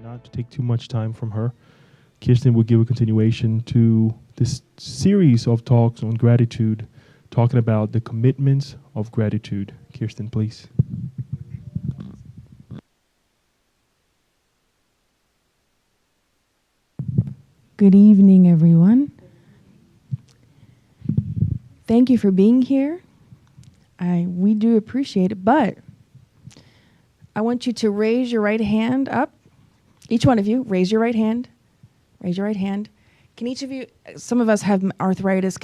Not to take too much time from her, Kirsten will give a continuation to this series of talks on gratitude, talking about the commitments of gratitude. Kirsten, please. Good evening, everyone. Thank you for being here. We do appreciate it, but I want you to raise your right hand up. Each one of you, raise your right hand. Raise your right hand. Can each of you, some of us have arthritis,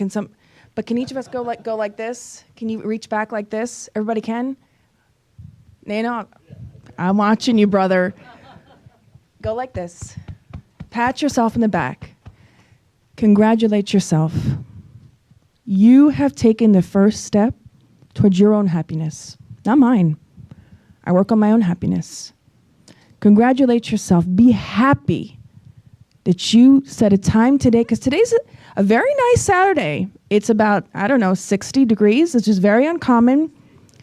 but can each of us go like this? Can you reach back like this? Everybody can? Nano, I'm watching you, brother. Go like this. Pat yourself in the back. Congratulate yourself. You have taken the first step towards your own happiness, not mine. I work on my own happiness. Congratulate yourself. Be happy that you set a time today, because today's a very nice Saturday. It's about, 60 degrees, which is very uncommon.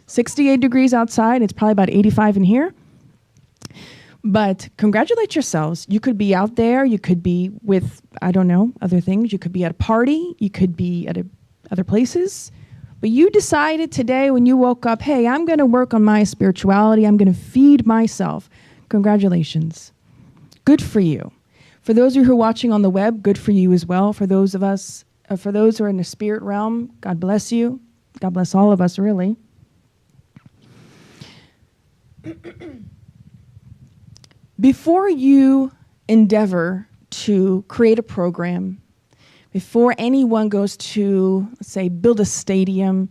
68 degrees outside. It's probably about 85 in here. But congratulate yourselves. You could be out there. You could be with, other things. You could be at a party. You could be at other places. But you decided today when you woke up, hey, I'm going to work on my spirituality. I'm going to feed myself. Congratulations. Good for you. For those of you who are watching on the web, good for you as well. For those of us, for those who are in the spirit realm, God bless you. God bless all of us, really. Before you endeavor to create a program, before anyone goes to, let's say, build a stadium,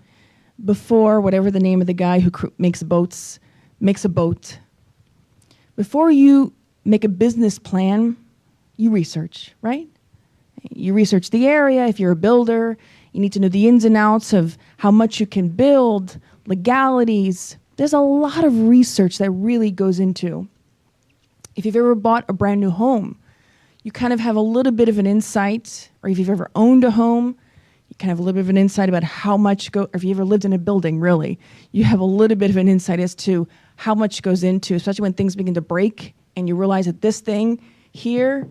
before whatever the name of the guy who makes a boat, before you make a business plan, you research, right? You research the area. If you're a builder, you need to know the ins and outs of how much you can build, legalities. There's a lot of research that really goes into. If you've ever bought a brand new home, you kind of have a little bit of an insight, or if you've ever owned a home, you kind of have a little bit of an insight about how much or if you ever lived in a building, really, you have a little bit of an insight as to how much goes into, especially when things begin to break and you realize that this thing here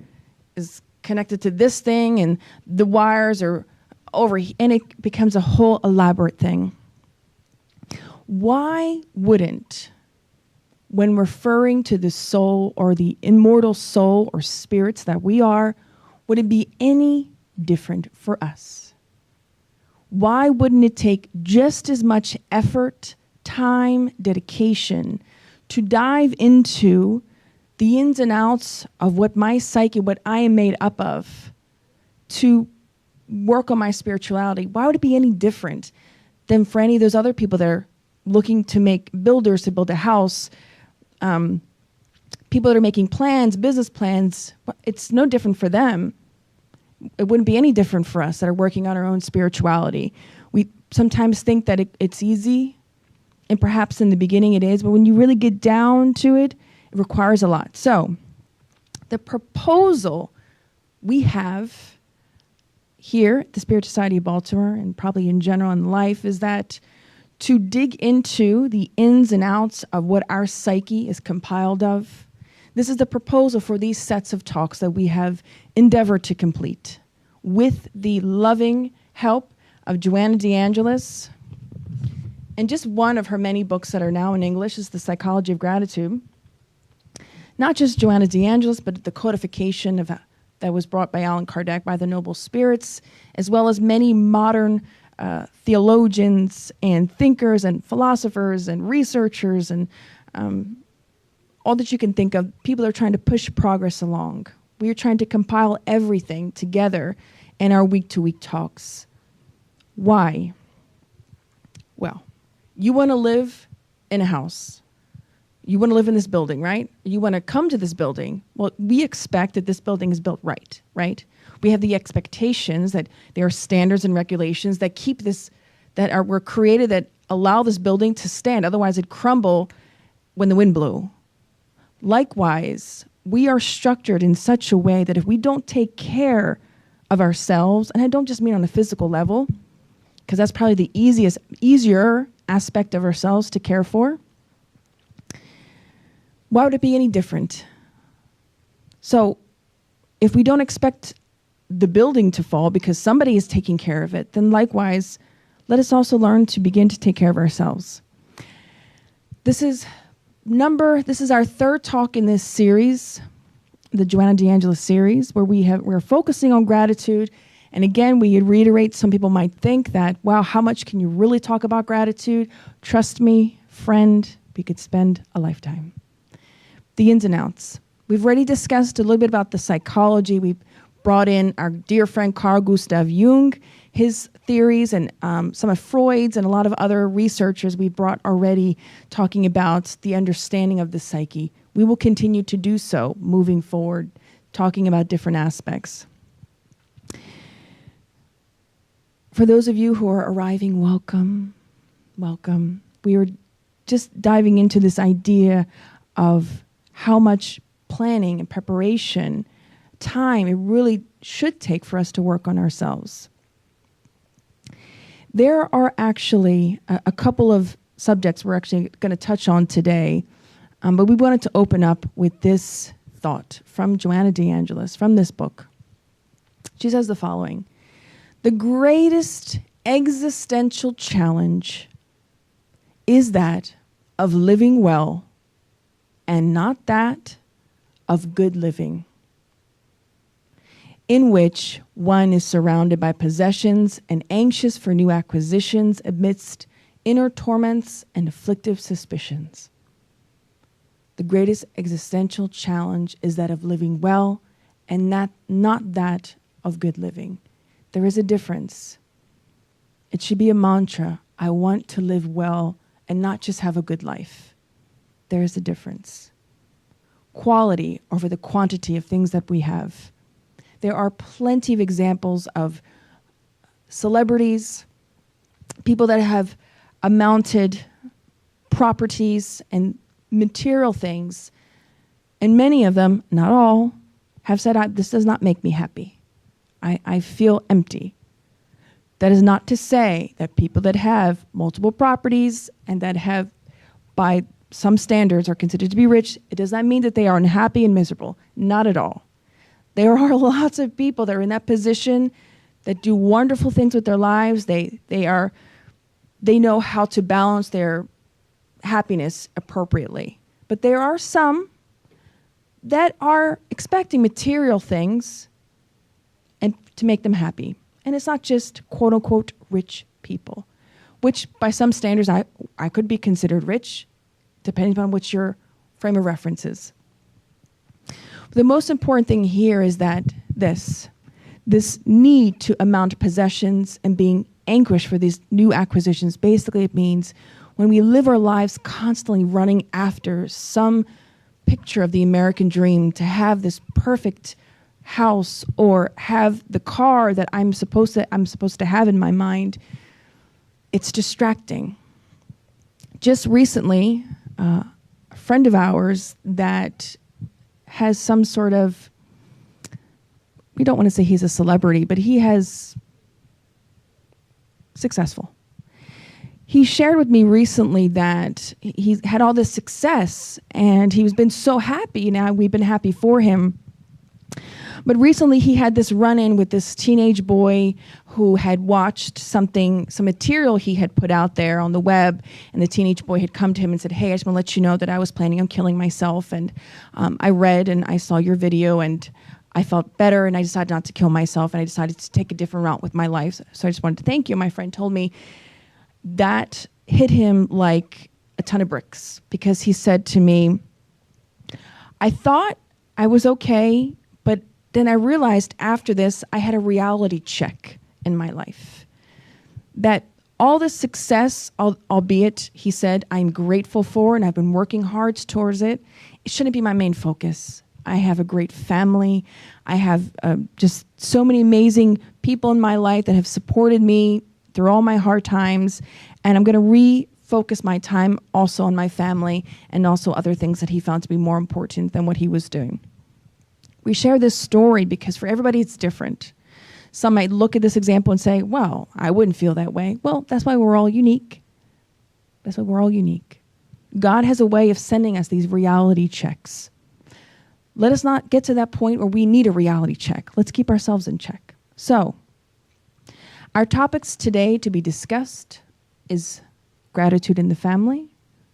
is connected to this thing and the wires are over, and it becomes a whole elaborate thing. Why wouldn't, when referring to the soul or the immortal soul or spirits that we are, would it be any different for us? Why wouldn't it take just as much effort, time, dedication to dive into the ins and outs of what my psyche, what I am made up of, to work on my spirituality? Why would it be any different than for any of those other people that are looking to make builders to build a house? People that are making plans, business plans, it's no different for them. It wouldn't be any different for us that are working on our own spirituality. We sometimes think that it's easy, and perhaps in the beginning it is, but when you really get down to it, it requires a lot. So the proposal we have here at the Spirit Society of Baltimore, and probably in general in life, is that to dig into the ins and outs of what our psyche is compiled of. This is the proposal for these sets of talks that we have endeavored to complete with the loving help of Joanna DeAngelis. And just one of her many books that are now in English is The Psychology of Gratitude. Not just Joanna DeAngelis, but the codification of that was brought by Allan Kardec by the Noble Spirits, as well as many modern theologians and thinkers and philosophers and researchers and all that you can think of. People are trying to push progress along. We are trying to compile everything together in our week-to-week talks. Why? Well, you want to live in a house. You want to live in this building, right? You want to come to this building. Well, we expect that this building is built right? We have the expectations that there are standards and regulations that keep this, were created that allow this building to stand. Otherwise, it'd crumble when the wind blew. Likewise, we are structured in such a way that if we don't take care of ourselves, and I don't just mean on a physical level, because that's probably the easier aspect of ourselves to care for, why would it be any different? So if we don't expect the building to fall because somebody is taking care of it, then likewise, let us also learn to begin to take care of ourselves. This is our third talk in this series, the Joanna DeAngelis series, where we're focusing on gratitude. And again, we reiterate, some people might think that, wow, how much can you really talk about gratitude? Trust me, friend, we could spend a lifetime. The ins and outs. We've already discussed a little bit about the psychology. We've brought in our dear friend Carl Gustav Jung, his theories, and some of Freud's and a lot of other researchers we brought already talking about the understanding of the psyche. We will continue to do so moving forward, talking about different aspects. For those of you who are arriving, welcome, welcome. We are just diving into this idea of how much planning and preparation, time it really should take for us to work on ourselves. There are actually a couple of subjects we're actually going to touch on today, but we wanted to open up with this thought from Joanna DeAngelis, from this book. She says the following: the greatest existential challenge is that of living well and not that of good living, in which one is surrounded by possessions and anxious for new acquisitions amidst inner torments and afflictive suspicions. The greatest existential challenge is that of living well and not that of good living. There is a difference. It should be a mantra. I want to live well and not just have a good life. There is a difference. Quality over the quantity of things that we have. There are plenty of examples of celebrities, people that have amounted properties and material things, and many of them, not all, have said, this does not make me happy. I feel empty. That is not to say that people that have multiple properties and that have, by some standards, are considered to be rich, it does not mean that they are unhappy and miserable. Not at all. There are lots of people that are in that position that do wonderful things with their lives. They know how to balance their happiness appropriately. But there are some that are expecting material things and to make them happy. And it's not just quote unquote rich people, which by some standards I could be considered rich, depending on what your frame of reference is. The most important thing here is that this need to amount possessions and being anxious for these new acquisitions, basically it means when we live our lives constantly running after some picture of the American dream, to have this perfect house or have the car that I'm supposed to have in my mind, it's distracting. Just recently, a friend of ours that has some sort of, we don't want to say he's a celebrity, but he has successful. He shared with me recently that he had all this success and he's been so happy. Now we've been happy for him. But recently he had this run-in with this teenage boy who had watched some material he had put out there on the web, and the teenage boy had come to him and said, hey, I just want to let you know that I was planning on killing myself, and I read and I saw your video and I felt better and I decided not to kill myself and I decided to take a different route with my life. So I just wanted to thank you. My friend told me that hit him like a ton of bricks, because he said to me, I thought I was okay, but then I realized after this, I had a reality check in my life. That all the success, albeit, he said, I'm grateful for and I've been working hard towards it, it shouldn't be my main focus. I have a great family. I have just so many amazing people in my life that have supported me through all my hard times. And I'm going to refocus my time also on my family and also other things that he found to be more important than what he was doing. We share this story because for everybody it's different. Some might look at this example and say, well, I wouldn't feel that way. Well, that's why we're all unique. That's why we're all unique. God has a way of sending us these reality checks. Let us not get to that point where we need a reality check. Let's keep ourselves in check. So, our topics today to be discussed is gratitude in the family,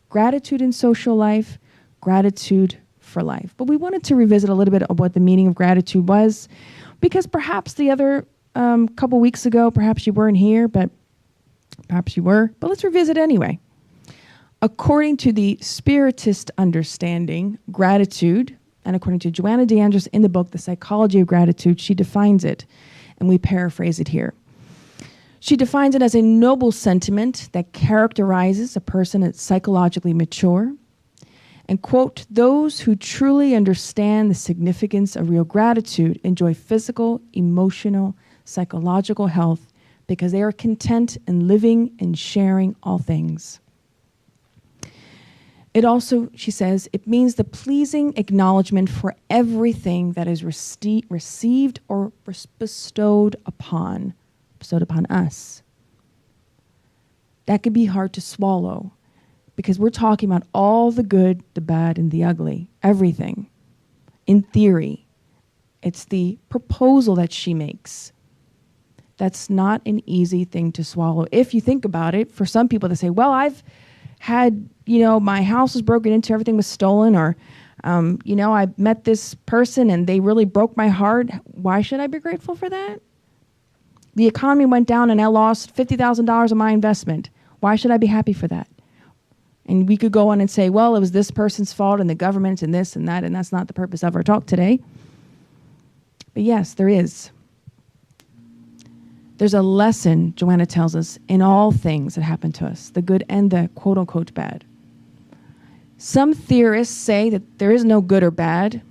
gratitude in social life, gratitude for life. But we wanted to revisit a little bit of what the meaning of gratitude was, because perhaps the other couple weeks ago, perhaps you weren't here, but perhaps you were. But let's revisit anyway. According to the Spiritist understanding, gratitude, and according to Joanna DeAndres in the book, The Psychology of Gratitude, she defines it, and we paraphrase it here. She defines it as a noble sentiment that characterizes a person that's psychologically mature, and, quote, those who truly understand the significance of real gratitude enjoy physical, emotional, psychological health because they are content in living and sharing all things. It also, she says, it means the pleasing acknowledgement for everything that is received or bestowed upon us. That could be hard to swallow because we're talking about all the good, the bad, and the ugly, everything. In theory, it's the proposal that she makes. That's not an easy thing to swallow. If you think about it, for some people to say, well, I've had, my house was broken into, everything was stolen, or, I met this person and they really broke my heart. Why should I be grateful for that? The economy went down and I lost $50,000 of my investment. Why should I be happy for that? And we could go on and say, well, it was this person's fault and the government and this and that, and that's not the purpose of our talk today. But yes, there is. There's a lesson, Joanna tells us, in all things that happen to us, the good and the quote-unquote bad. Some theorists say that there is no good or bad.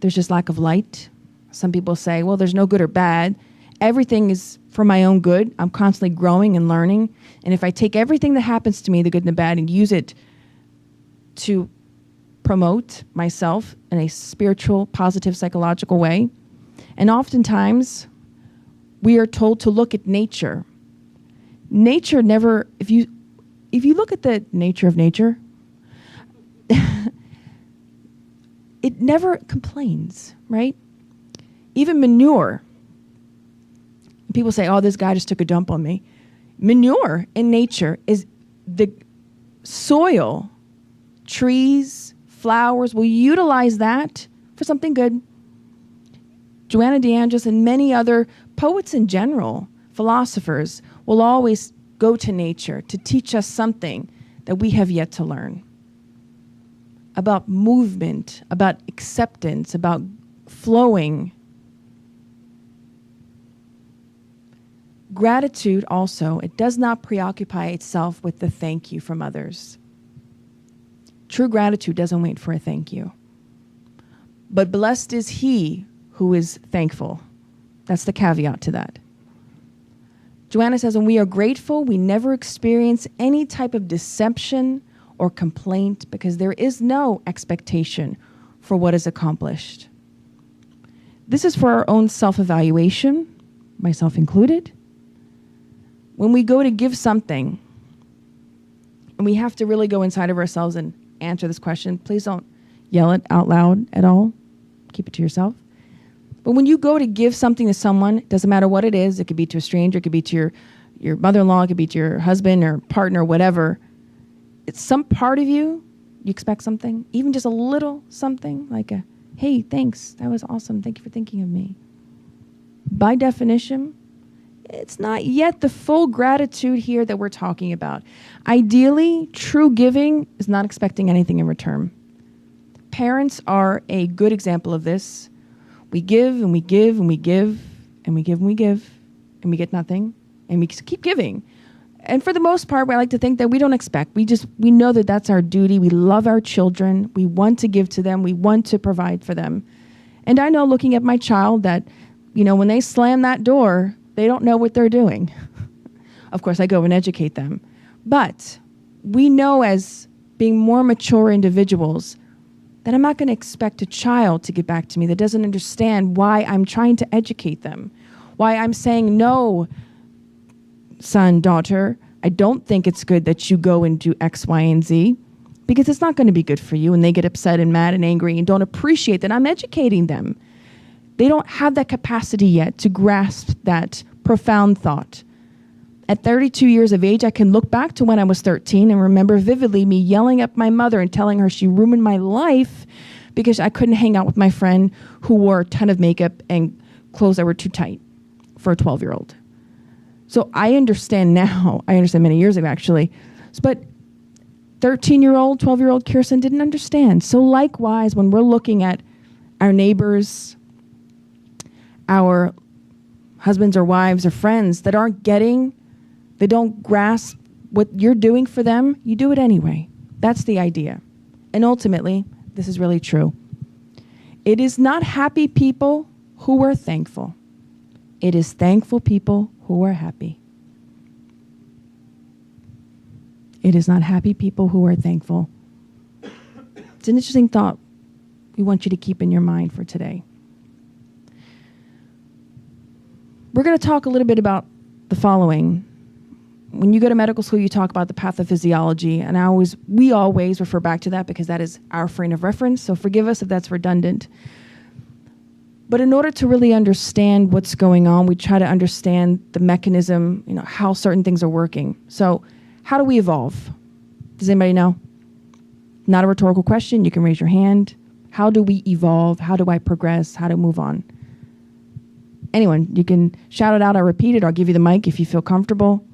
There's just lack of light. Some people say, well, there's no good or bad. Everything is for my own good. I'm constantly growing and learning. And if I take everything that happens to me, the good and the bad, and use it to promote myself in a spiritual, positive, psychological way, and oftentimes we are told to look at nature. Nature never, if you look at the nature of nature, it never complains, right? Even manure. People say, oh, this guy just took a dump on me. Manure in nature is the soil, trees, flowers will utilize that for something good. Joanna DeAndres and many other poets in general, philosophers, will always go to nature to teach us something that we have yet to learn. About movement, about acceptance, about flowing. Gratitude also, it does not preoccupy itself with the thank you from others. True gratitude doesn't wait for a thank you. But blessed is he who is thankful. That's the caveat to that. Joanna says, when we are grateful, we never experience any type of deception or complaint because there is no expectation for what is accomplished. This is for our own self-evaluation, myself included. When we go to give something, and we have to really go inside of ourselves and answer this question, please don't yell it out loud at all. Keep it to yourself. But when you go to give something to someone, it doesn't matter what it is. It could be to a stranger. It could be to your mother-in-law. It could be to your husband or partner, whatever. It's some part of you expect something, even just a little something, like a, hey, thanks. That was awesome. Thank you for thinking of me. By definition, it's not yet the full gratitude here that we're talking about. Ideally, true giving is not expecting anything in return. Parents are a good example of this. We give and we give and we give and we give and we give and we get nothing and we keep giving. And for the most part, I like to think that we don't expect. We know that that's our duty. We love our children. We want to give to them. We want to provide for them. And I know looking at my child that, when they slam that door, they don't know what they're doing. of course, I go and educate them. But we know as being more mature individuals that I'm not going to expect a child to get back to me that doesn't understand why I'm trying to educate them, why I'm saying, no, son, daughter, I don't think it's good that you go and do X, Y, and Z, because it's not going to be good for you. And they get upset and mad and angry and don't appreciate that I'm educating them. They don't have that capacity yet to grasp that profound thought. At 32 years of age, I can look back to when I was 13 and remember vividly me yelling at my mother and telling her she ruined my life because I couldn't hang out with my friend who wore a ton of makeup and clothes that were too tight for a 12-year-old. So I understand now. I understand many years ago, actually. But 13-year-old, 12-year-old Kirsten didn't understand. So likewise, when we're looking at our neighbors, our husbands or wives or friends that aren't getting, they don't grasp what you're doing for them, you do it anyway. That's the idea. And ultimately, this is really true. It is not happy people who are thankful. It is thankful people who are happy. It is not happy people who are thankful. It's an interesting thought we want you to keep in your mind for today. We're going to talk a little bit about the following. When you go to medical school, you talk about the pathophysiology, and we always refer back to that because that is our frame of reference, so forgive us if that's redundant. But in order to really understand what's going on, we try to understand the mechanism, how certain things are working. So how do we evolve? Does anybody know? Not a rhetorical question. You can raise your hand. How do we evolve? How do I progress? How to move on? Anyone, you can shout it out or repeat it. I'll give you the mic if you feel comfortable.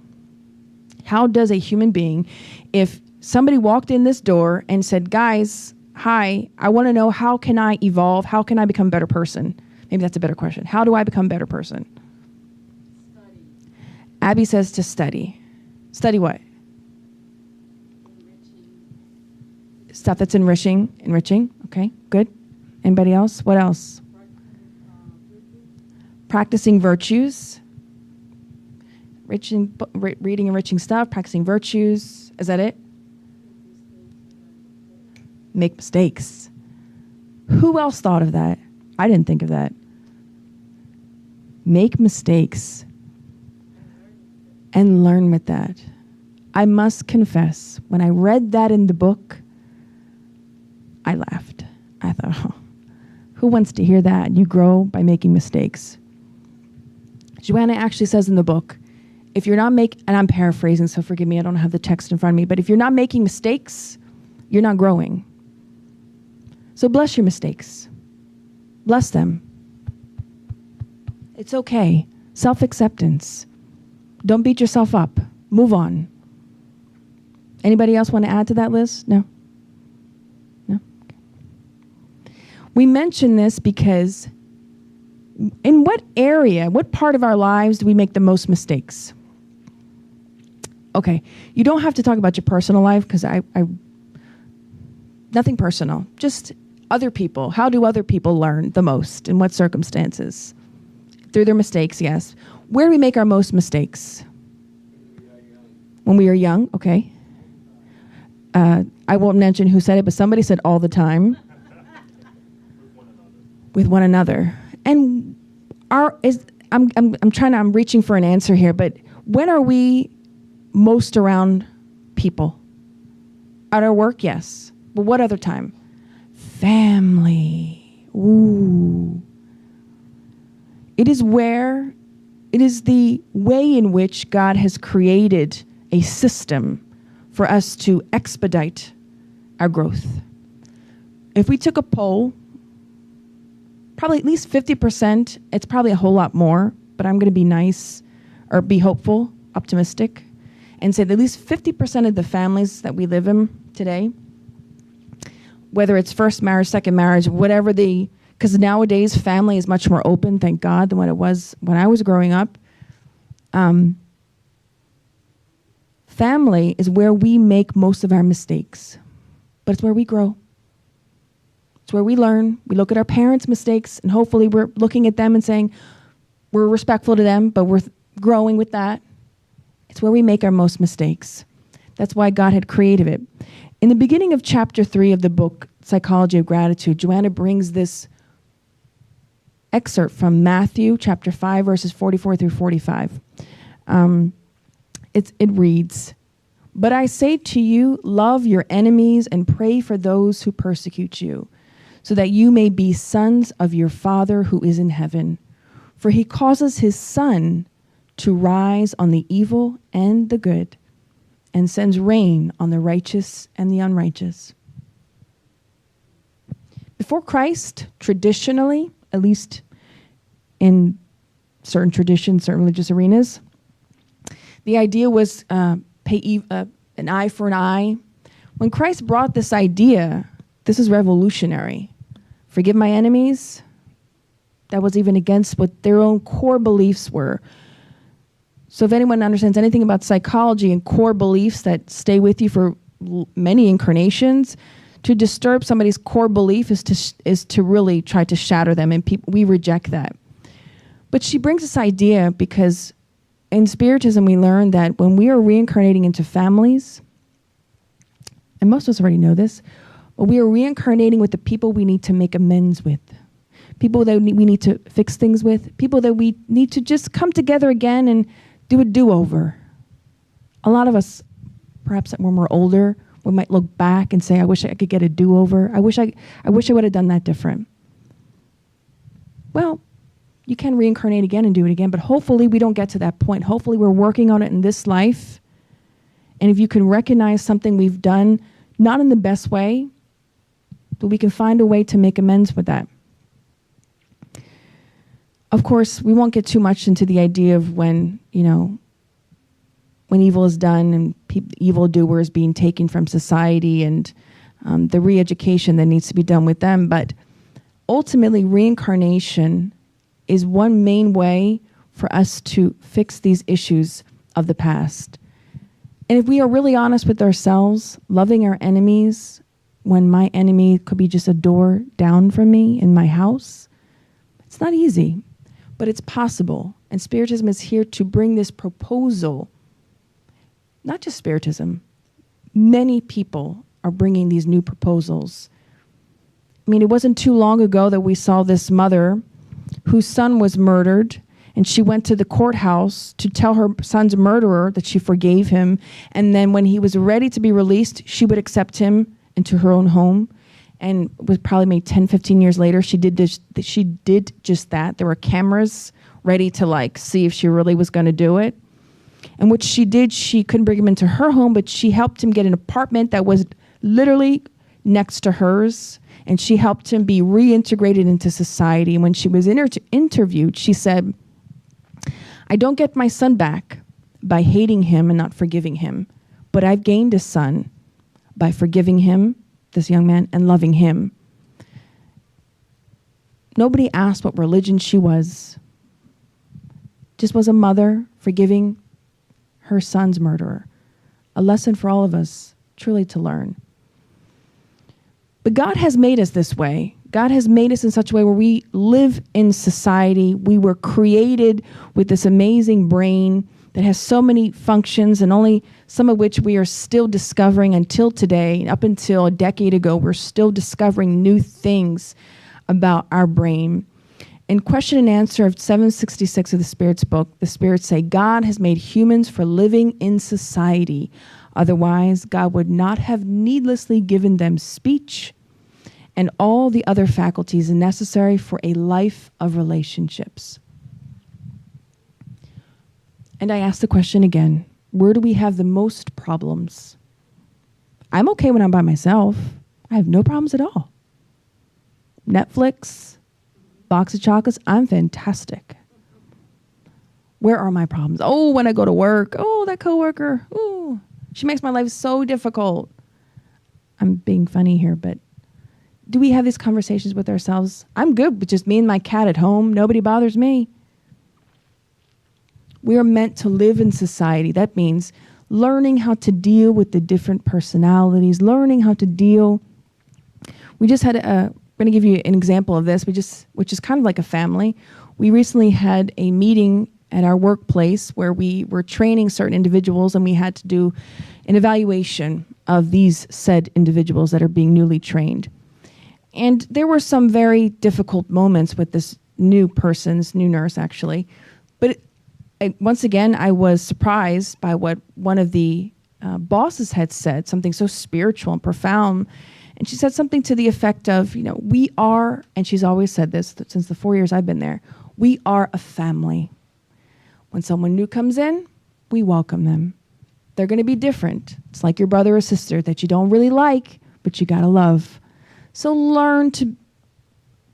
How does a human being, if somebody walked in this door and said, guys, hi, I want to know how can I evolve? How can I become a better person? Maybe that's a better question. How do I become a better person? Study. Abby says to study. Study what? Enriching. Stuff that's enriching. Enriching. Okay, good. Anybody else? What else? Practicing virtues. Reading enriching stuff, practicing virtues. Is that it? Make mistakes. Who else thought of that? I didn't think of that. Make mistakes and learn with that. I must confess, when I read that in the book, I laughed. I thought, oh, who wants to hear that? You grow by making mistakes. Joanna actually says in the book, if you're not and I'm paraphrasing, so forgive me, I don't have the text in front of me, but if you're not making mistakes, you're not growing. So bless your mistakes. Bless them. It's okay. Self-acceptance. Don't beat yourself up. Move on. Anybody else want to add to that list? No? No? Okay. We mention this because in what area, what part of our lives do we make the most mistakes? Okay, you don't have to talk about your personal life because I nothing personal, just other people. How do other people learn the most? In what circumstances? Through their mistakes, yes. Where do we make our most mistakes? When we are young, okay. I won't mention who said it, but somebody said all the time. With one another. And I'm reaching for an answer here, but when are we most around people? At our work, yes. But what other time? Family. Ooh. It is the way in which God has created a system for us to expedite our growth. If we took a poll, probably at least 50%, it's probably a whole lot more, but I'm going to be nice or be hopeful, optimistic, and say that at least 50% of the families that we live in today, whether it's first marriage, second marriage, whatever because nowadays family is much more open, thank God, than what it was when I was growing up. Family is where we make most of our mistakes, but it's where we grow. It's where we learn. We look at our parents' mistakes, and hopefully we're looking at them and saying, we're respectful to them, but we're growing with that. It's where we make our most mistakes. That's why God had created it. In the beginning of chapter 3 of the book, Psychology of Gratitude, Joanna brings this excerpt from Matthew chapter 5, verses 44 through 45. It reads, "But I say to you, love your enemies and pray for those who persecute you, so that you may be sons of your Father who is in heaven. For he causes his sun to rise on the evil and the good, and sends rain on the righteous and the unrighteous." Before Christ, traditionally, at least in certain traditions, certain religious arenas, the idea was pay an eye for an eye. When Christ brought this idea, this is revolutionary. Forgive my enemies. That was even against what their own core beliefs were. So if anyone understands anything about psychology and core beliefs that stay with you for many incarnations, to disturb somebody's core belief is to really try to shatter them, and we reject that. But she brings this idea because in Spiritism we learn that when we are reincarnating into families, and most of us already know this, but we are reincarnating with the people we need to make amends with, people that we need to fix things with, people that we need to just come together again and do a do-over. A lot of us, perhaps when we're older, we might look back and say, I wish I could get a do-over. I wish I would have done that different. Well, you can reincarnate again and do it again, but hopefully we don't get to that point. Hopefully we're working on it in this life. And if you can recognize something we've done, not in the best way, but we can find a way to make amends with that. Of course, we won't get too much into the idea of when evil is done and evildoers being taken from society and the re-education that needs to be done with them. But ultimately, reincarnation is one main way for us to fix these issues of the past. And if we are really honest with ourselves, loving our enemies when my enemy could be just a door down from me in my house, it's not easy, but it's possible. And Spiritism is here to bring this proposal. Not just Spiritism. Many people are bringing these new proposals. I mean, it wasn't too long ago that we saw this mother whose son was murdered, and she went to the courthouse to tell her son's murderer that she forgave him, and then when he was ready to be released, she would accept him into her own home. And it was probably maybe 10, 15 years later, she did just that. There were cameras ready to see if she really was going to do it. And what she did, she couldn't bring him into her home, but she helped him get an apartment that was literally next to hers. And she helped him be reintegrated into society. And when she was interviewed, she said, "I don't get my son back by hating him and not forgiving him, but I've gained a son by forgiving him," this young man, "and loving him." Nobody asked what religion she was. Just was a mother forgiving her son's murderer. A lesson for all of us, truly to learn. But God has made us this way. God has made us in such a way where we live in society. We were created with this amazing brain that has so many functions, and only some of which we are still discovering until today. Up until a decade ago, we're still discovering new things about our brain. In question and answer of 766 of the Spirit's book, the Spirits say, God has made humans for living in society. Otherwise, God would not have needlessly given them speech and all the other faculties necessary for a life of relationships. And I ask the question again, where do we have the most problems? I'm okay when I'm by myself. I have no problems at all. Netflix, box of chocolates, I'm fantastic. Where are my problems? Oh, when I go to work, oh, that coworker, oh, she makes my life so difficult. I'm being funny here, but do we have these conversations with ourselves? I'm good with just me and my cat at home. Nobody bothers me. We are meant to live in society. That means learning how to deal with the different personalities, learning how to deal. We just had I'm going to give you an example of this, which is kind of like a family. We recently had a meeting at our workplace where we were training certain individuals, and we had to do an evaluation of these said individuals that are being newly trained. And there were some very difficult moments with this new nurse actually. But once again, I was surprised by what one of the bosses had said, something so spiritual and profound. And she said something to the effect of, we are, and she's always said this since the 4 years I've been there, we are a family. When someone new comes in, we welcome them. They're going to be different. It's like your brother or sister that you don't really like, but you got to love. So learn to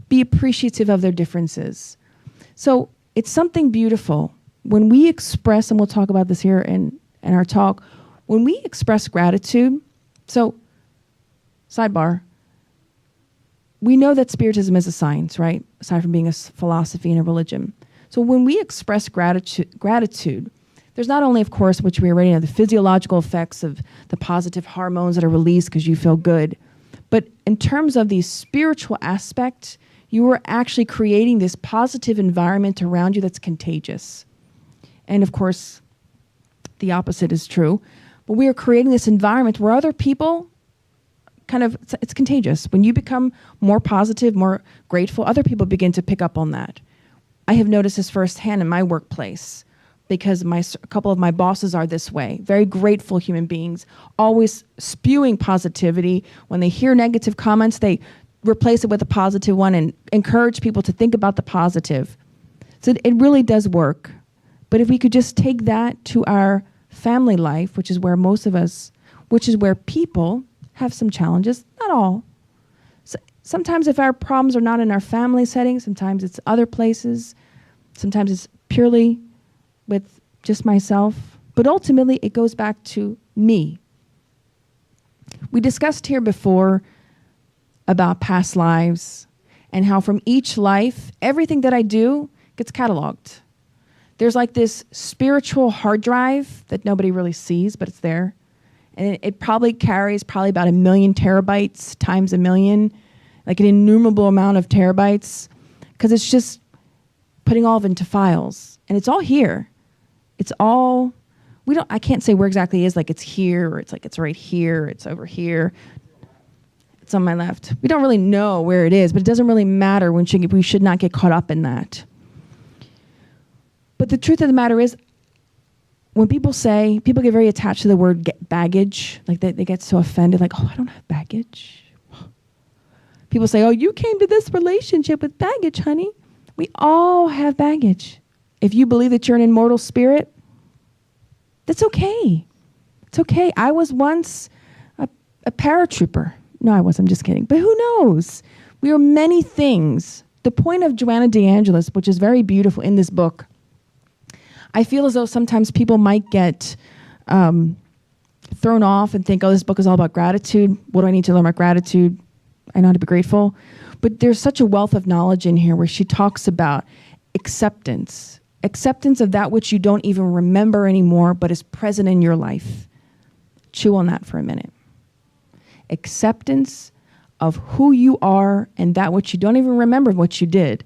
be appreciative of their differences. So it's something beautiful. When we express, and we'll talk about this here in our talk, when we express gratitude, so sidebar, we know that Spiritism is a science, right? Aside from being a philosophy and a religion. So when we express gratitude, there's not only, of course, which we already know, the physiological effects of the positive hormones that are released because you feel good, but in terms of the spiritual aspect, you are actually creating this positive environment around you that's contagious. And of course, the opposite is true. But we are creating this environment where other people it's contagious. When you become more positive, more grateful, other people begin to pick up on that. I have noticed this firsthand in my workplace because a couple of my bosses are this way. Very grateful human beings, always spewing positivity. When they hear negative comments, they replace it with a positive one and encourage people to think about the positive. So it really does work. But if we could just take that to our family life, which is where people have some challenges, not all. So sometimes if our problems are not in our family setting, sometimes it's other places, sometimes it's purely with just myself, but ultimately it goes back to me. We discussed here before about past lives and how from each life, everything that I do gets cataloged. There's like this spiritual hard drive that nobody really sees, but it's there. And it probably carries about 1 million terabytes times 1 million, like an innumerable amount of terabytes, because it's just putting all of it into files. And it's all here. It's all, I can't say where exactly it is, like it's here, or it's like it's right here, it's over here. It's on my left. We don't really know where it is, but it doesn't really matter. We should not get caught up in that. But the truth of the matter is, when people get very attached to the word baggage, like they get so offended, like, oh, I don't have baggage. People say, oh, you came to this relationship with baggage, honey. We all have baggage. If you believe that you're an immortal spirit, that's okay. It's okay. I was once a paratrooper. No, I wasn't. I'm just kidding. But who knows? We are many things. The point of Joanna DeAngelis, which is very beautiful in this book, I feel as though sometimes people might get thrown off and think, oh, this book is all about gratitude. What do I need to learn about gratitude? I know how to be grateful. But there's such a wealth of knowledge in here where she talks about acceptance of that which you don't even remember anymore, but is present in your life. Chew on that for a minute. Acceptance of who you are and that which you don't even remember what you did,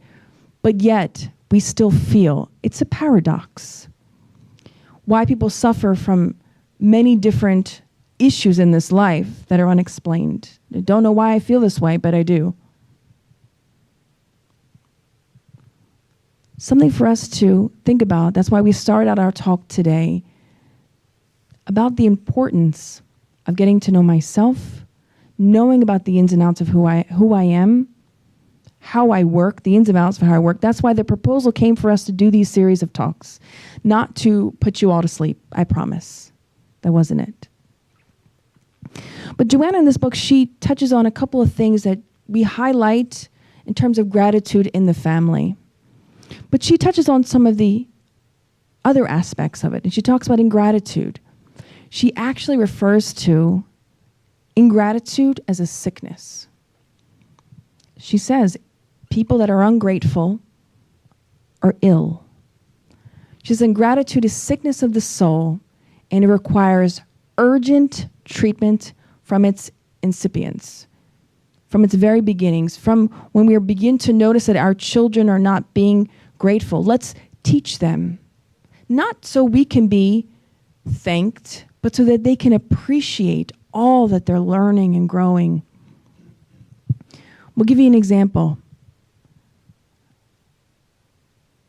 but yet we still feel. It's a paradox. Why people suffer from many different issues in this life that are unexplained. I don't know why I feel this way, but I do. Something for us to think about. That's why we started out our talk today about the importance of getting to know myself, knowing about the ins and outs of who I am, how I work, the ins and outs of how I work. That's why the proposal came for us to do these series of talks, not to put you all to sleep, I promise. That wasn't it. But Joanna in this book, she touches on a couple of things that we highlight in terms of gratitude in the family. But she touches on some of the other aspects of it, and she talks about ingratitude. She actually refers to ingratitude as a sickness. She says people that are ungrateful are ill. She says ingratitude is sickness of the soul, and it requires urgent treatment from its incipience, from its very beginnings, from when we begin to notice that our children are not being grateful. Let's teach them not so we can be thanked, but so that they can appreciate all that they're learning and growing. We'll give you an example.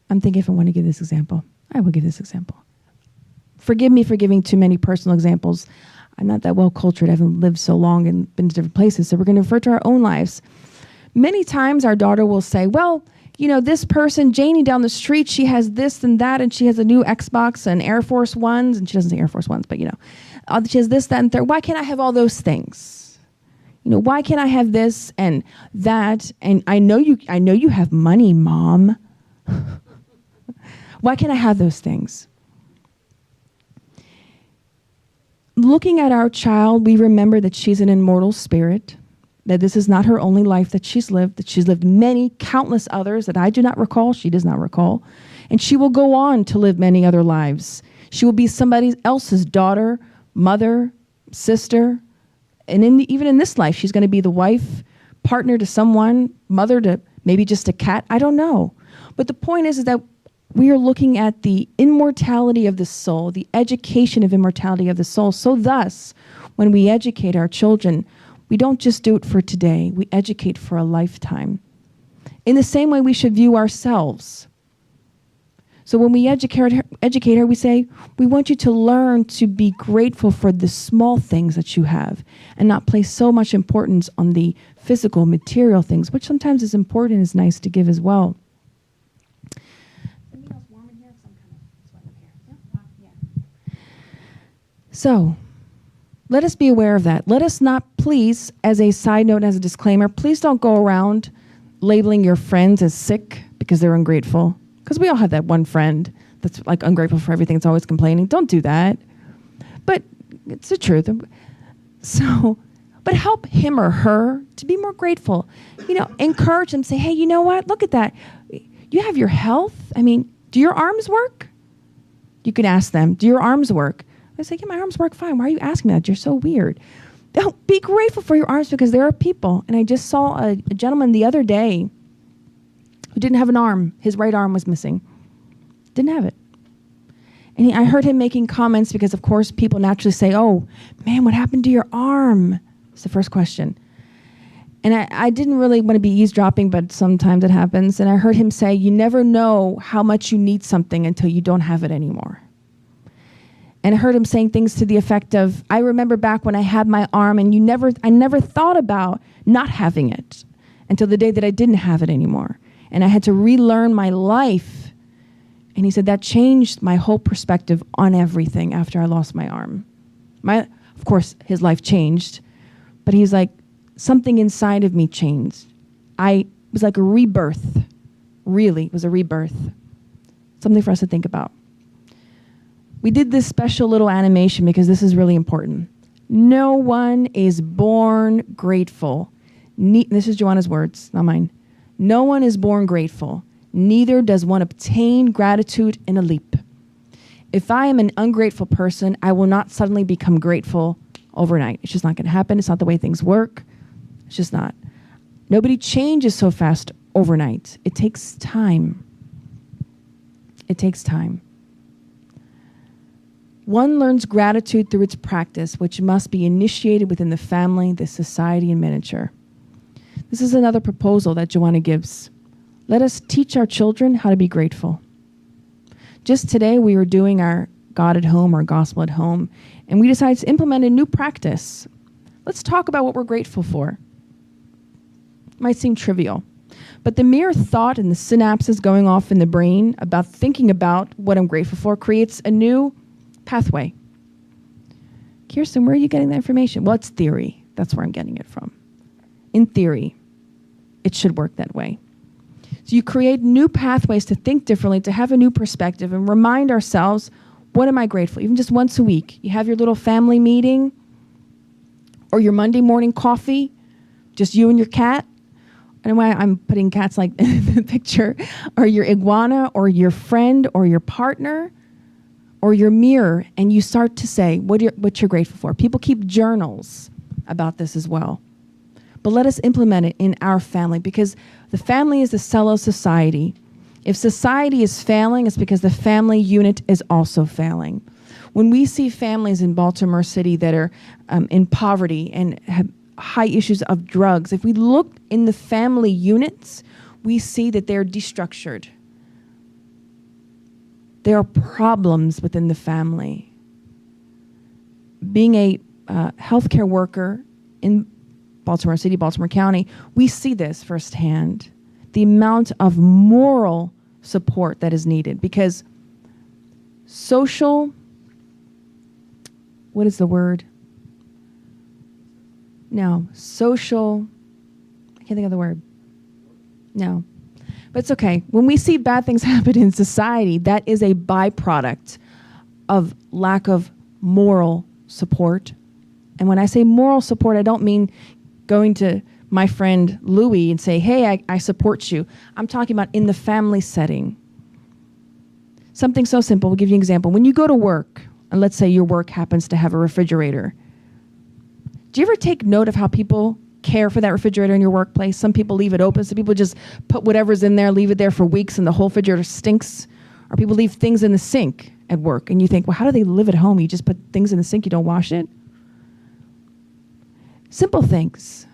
I'm thinking if I want to give this example. I will give this example. Forgive me for giving too many personal examples. I'm not that well cultured. I haven't lived so long and been to different places. So we're going to refer to our own lives. Many times our daughter will say, well, you know, this person, Janie down the street, she has this and that, and she has a new Xbox and Air Force Ones, and she doesn't say Air Force Ones, but you know, she has this, that, and third. Why can't I have all those things? You know, why can't I have this and that? And I know you have money, Mom. Why can't I have those things? Looking at our child, we remember that she's an immortal spirit, that this is not her only life that she's lived, that she's lived many, countless others that I do not recall, she does not recall, and she will go on to live many other lives. She will be somebody else's daughter, mother, sister, and even in this life, she's going to be the wife, partner to someone, mother to maybe just a cat, I don't know. But the point is that we are looking at the immortality of the soul, the education of immortality of the soul. So thus, when we educate our children, we don't just do it for today, we educate for a lifetime. In the same way, we should view ourselves. So when we educate her, we say, we want you to learn to be grateful for the small things that you have and not place so much importance on the physical, material things, which sometimes is important and is nice to give as well. So, let us be aware of that. Let us not, please, as a side note, as a disclaimer, please don't go around labeling your friends as sick because they're ungrateful. Because we all have that one friend that's like ungrateful for everything, it's always complaining. Don't do that. But it's the truth. So, but help him or her to be more grateful. You know, encourage them, say, hey, you know what? Look at that. You have your health. I mean, do your arms work? You can ask them, do your arms work? I say, yeah, my arms work fine. Why are you asking me that? You're so weird. Don't be grateful for your arms because there are people. And I just saw a gentleman the other day who didn't have an arm. His right arm was missing. Didn't have it. And I heard him making comments because, of course, people naturally say, oh, man, what happened to your arm? It's the first question. And I didn't really want to be eavesdropping, but sometimes it happens. And I heard him say, you never know how much you need something until you don't have it anymore. And I heard him saying things to the effect of, I remember back when I had my arm and I never thought about not having it until the day that I didn't have it anymore. And I had to relearn my life. And he said that changed my whole perspective on everything after I lost my arm. Of course, his life changed, but he's like, something inside of me changed. It was like a rebirth. Really, it was a rebirth. Something for us to think about. We did this special little animation because this is really important. No one is born grateful. This is Joanna's words, not mine. No one is born grateful. Neither does one obtain gratitude in a leap. If I am an ungrateful person, I will not suddenly become grateful overnight. It's just not going to happen. It's not the way things work. It's just not. Nobody changes so fast overnight. It takes time. It takes time. One learns gratitude through its practice, which must be initiated within the family, the society, in miniature. This is another proposal that Joanna gives. Let us teach our children how to be grateful. Just today, we were doing our God at Home or Gospel at Home, and we decided to implement a new practice. Let's talk about what we're grateful for. It might seem trivial, but the mere thought and the synapses going off in the brain about thinking about what I'm grateful for creates a new pathway. Kirsten, where are you getting that information? Well, it's theory. That's where I'm getting it from. In theory, it should work that way. So you create new pathways to think differently, to have a new perspective, and remind ourselves, what am I grateful? Even just once a week. You have your little family meeting, or your Monday morning coffee, just you and your cat. I don't know why I'm putting cats like in the picture, or your iguana, or your friend, or your partner, or your mirror, and you start to say what you're grateful for. People keep journals about this as well. But let us implement it in our family, because the family is the cell of society. If society is failing, it's because the family unit is also failing. When we see families in Baltimore City that are in poverty and have high issues of drugs, if we look in the family units, we see that they're destructured. There are problems within the family. Being a healthcare worker in Baltimore City, Baltimore County, we see this firsthand. The amount of moral support that is needed, because social, what is the word? No, social, I can't think of the word. No, but it's okay. When we see bad things happen in society, that is a byproduct of lack of moral support. And when I say moral support, I don't mean going to my friend Louie and say, hey, I support you. I'm talking about in the family setting. Something so simple. We'll give you an example. When you go to work, and let's say your work happens to have a refrigerator, do you ever take note of how people care for that refrigerator in your workplace? Some people leave it open. Some people just put whatever's in there, leave it there for weeks, and the whole refrigerator stinks. Or people leave things in the sink at work, and you think, well, how do they live at home? You just put things in the sink, you don't wash it? Simple things.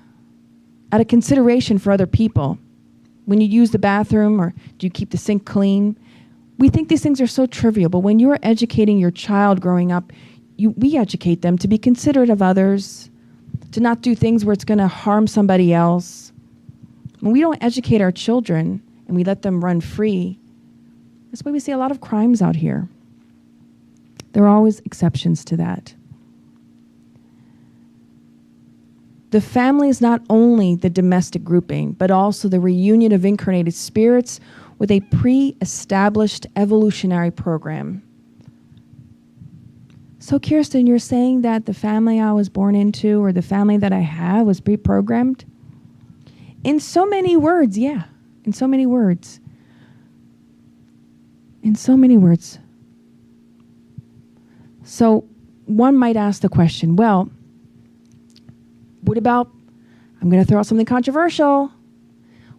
Out of consideration for other people. When you use the bathroom, or do you keep the sink clean? We think these things are so trivial, but when you're educating your child growing up, we educate them to be considerate of others, to not do things where it's going to harm somebody else. When we don't educate our children and we let them run free, that's why we see a lot of crimes out here. There are always exceptions to that. The family is not only the domestic grouping, but also the reunion of incarnated spirits with a pre-established evolutionary program. So Kirsten, you're saying that the family I was born into, or the family that I have, was pre-programmed? In so many words, yeah. In so many words. In so many words. So one might ask the question, well, what about, I'm going to throw out something controversial.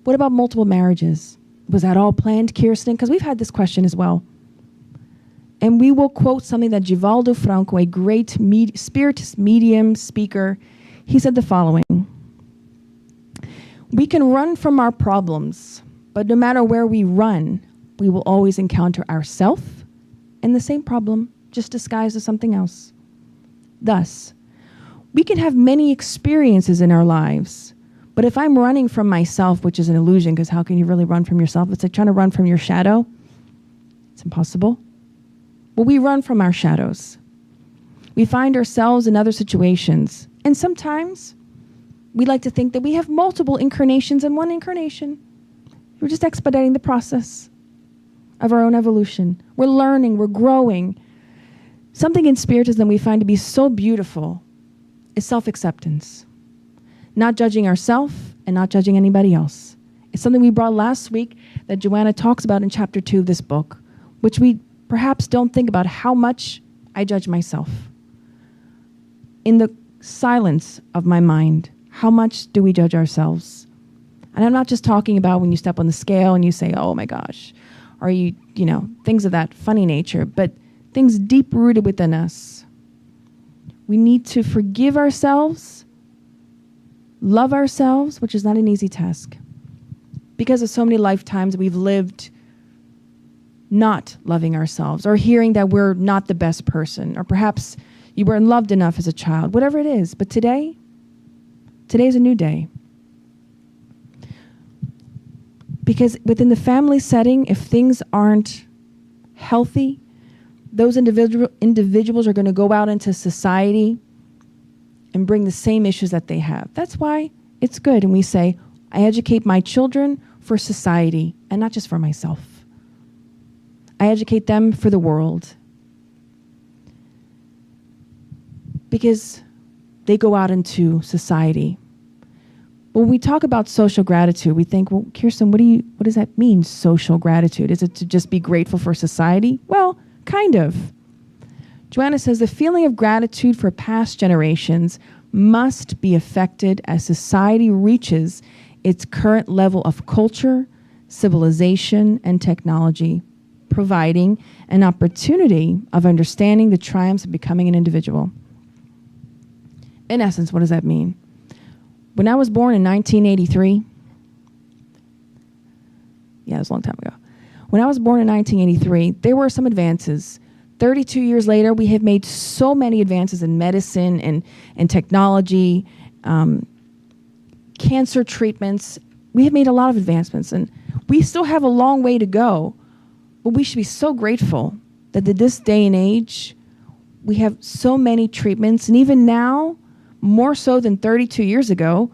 What about multiple marriages? Was that all planned, Kirsten? Because we've had this question as well. And we will quote something that Givaldo Franco, a great spirit medium speaker, he said the following: we can run from our problems, but no matter where we run, we will always encounter ourselves and the same problem, just disguised as something else. Thus, we can have many experiences in our lives, but if I'm running from myself, which is an illusion, because how can you really run from yourself? It's like trying to run from your shadow. It's impossible. Well, we run from our shadows. We find ourselves in other situations, and sometimes we like to think that we have multiple incarnations in one incarnation. We're just expediting the process of our own evolution. We're learning, we're growing. Something in Spiritism we find to be so beautiful is self-acceptance. Not judging ourselves and not judging anybody else. It's something we brought last week that Joanna talks about in chapter 2 of this book, which we perhaps don't think about how much I judge myself. In the silence of my mind, how much do we judge ourselves? And I'm not just talking about when you step on the scale and you say, oh my gosh, or you know, things of that funny nature, but things deep-rooted within us. We need to forgive ourselves, love ourselves, which is not an easy task, because of so many lifetimes we've lived not loving ourselves, or hearing that we're not the best person, or perhaps you weren't loved enough as a child, whatever it is. But today's a new day. Because within the family setting, if things aren't healthy, those individuals are going to go out into society and bring the same issues that they have. That's why it's good. And we say, I educate my children for society and not just for myself. I educate them for the world. Because they go out into society. But when we talk about social gratitude, we think, well, Kirsten, what does that mean, social gratitude? Is it to just be grateful for society? Well, kind of. Joanna says the feeling of gratitude for past generations must be affected as society reaches its current level of culture, civilization, and technology, providing an opportunity of understanding the triumphs of becoming an individual. In essence, what does that mean? When I was born in 1983, yeah, it was a long time ago. When I was born in 1983, there were some advances. 32 years later, we have made so many advances in medicine and technology, cancer treatments. We have made a lot of advancements, and we still have a long way to go, but we should be so grateful that in this day and age, we have so many treatments, and even now, more so than 32 years ago,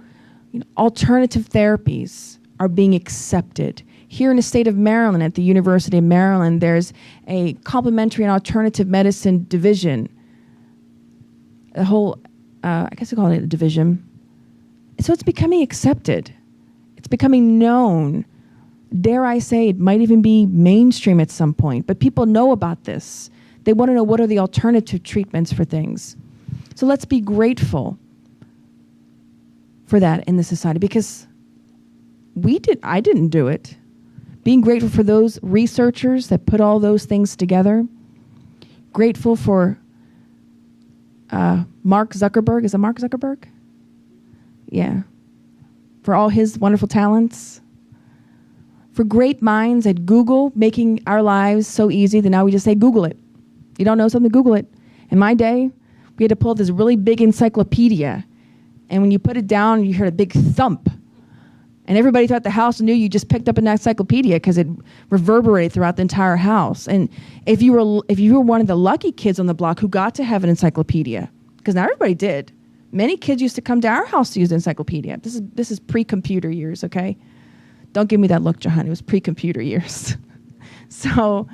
alternative therapies are being accepted. Here in the state of Maryland, at the University of Maryland, there's a complementary and alternative medicine division. A whole, I guess we call it a division. So it's becoming accepted. It's becoming known. Dare I say, it might even be mainstream at some point, but people know about this. They want to know what are the alternative treatments for things. So let's be grateful for that in the society, because I didn't do it. Being grateful for those researchers that put all those things together. Grateful for Mark Zuckerberg. Is it Mark Zuckerberg? Yeah. For all his wonderful talents. For great minds at Google, making our lives so easy that now we just say, Google it. You don't know something, Google it. In my day, we had to pull this really big encyclopedia. And when you put it down, you heard a big thump. And everybody throughout the house knew you just picked up an encyclopedia because it reverberated throughout the entire house. And if you were one of the lucky kids on the block who got to have an encyclopedia, because not everybody did. Many kids used to come to our house to use the encyclopedia. This is pre-computer years, okay? Don't give me that look, Johan. It was pre-computer years. So,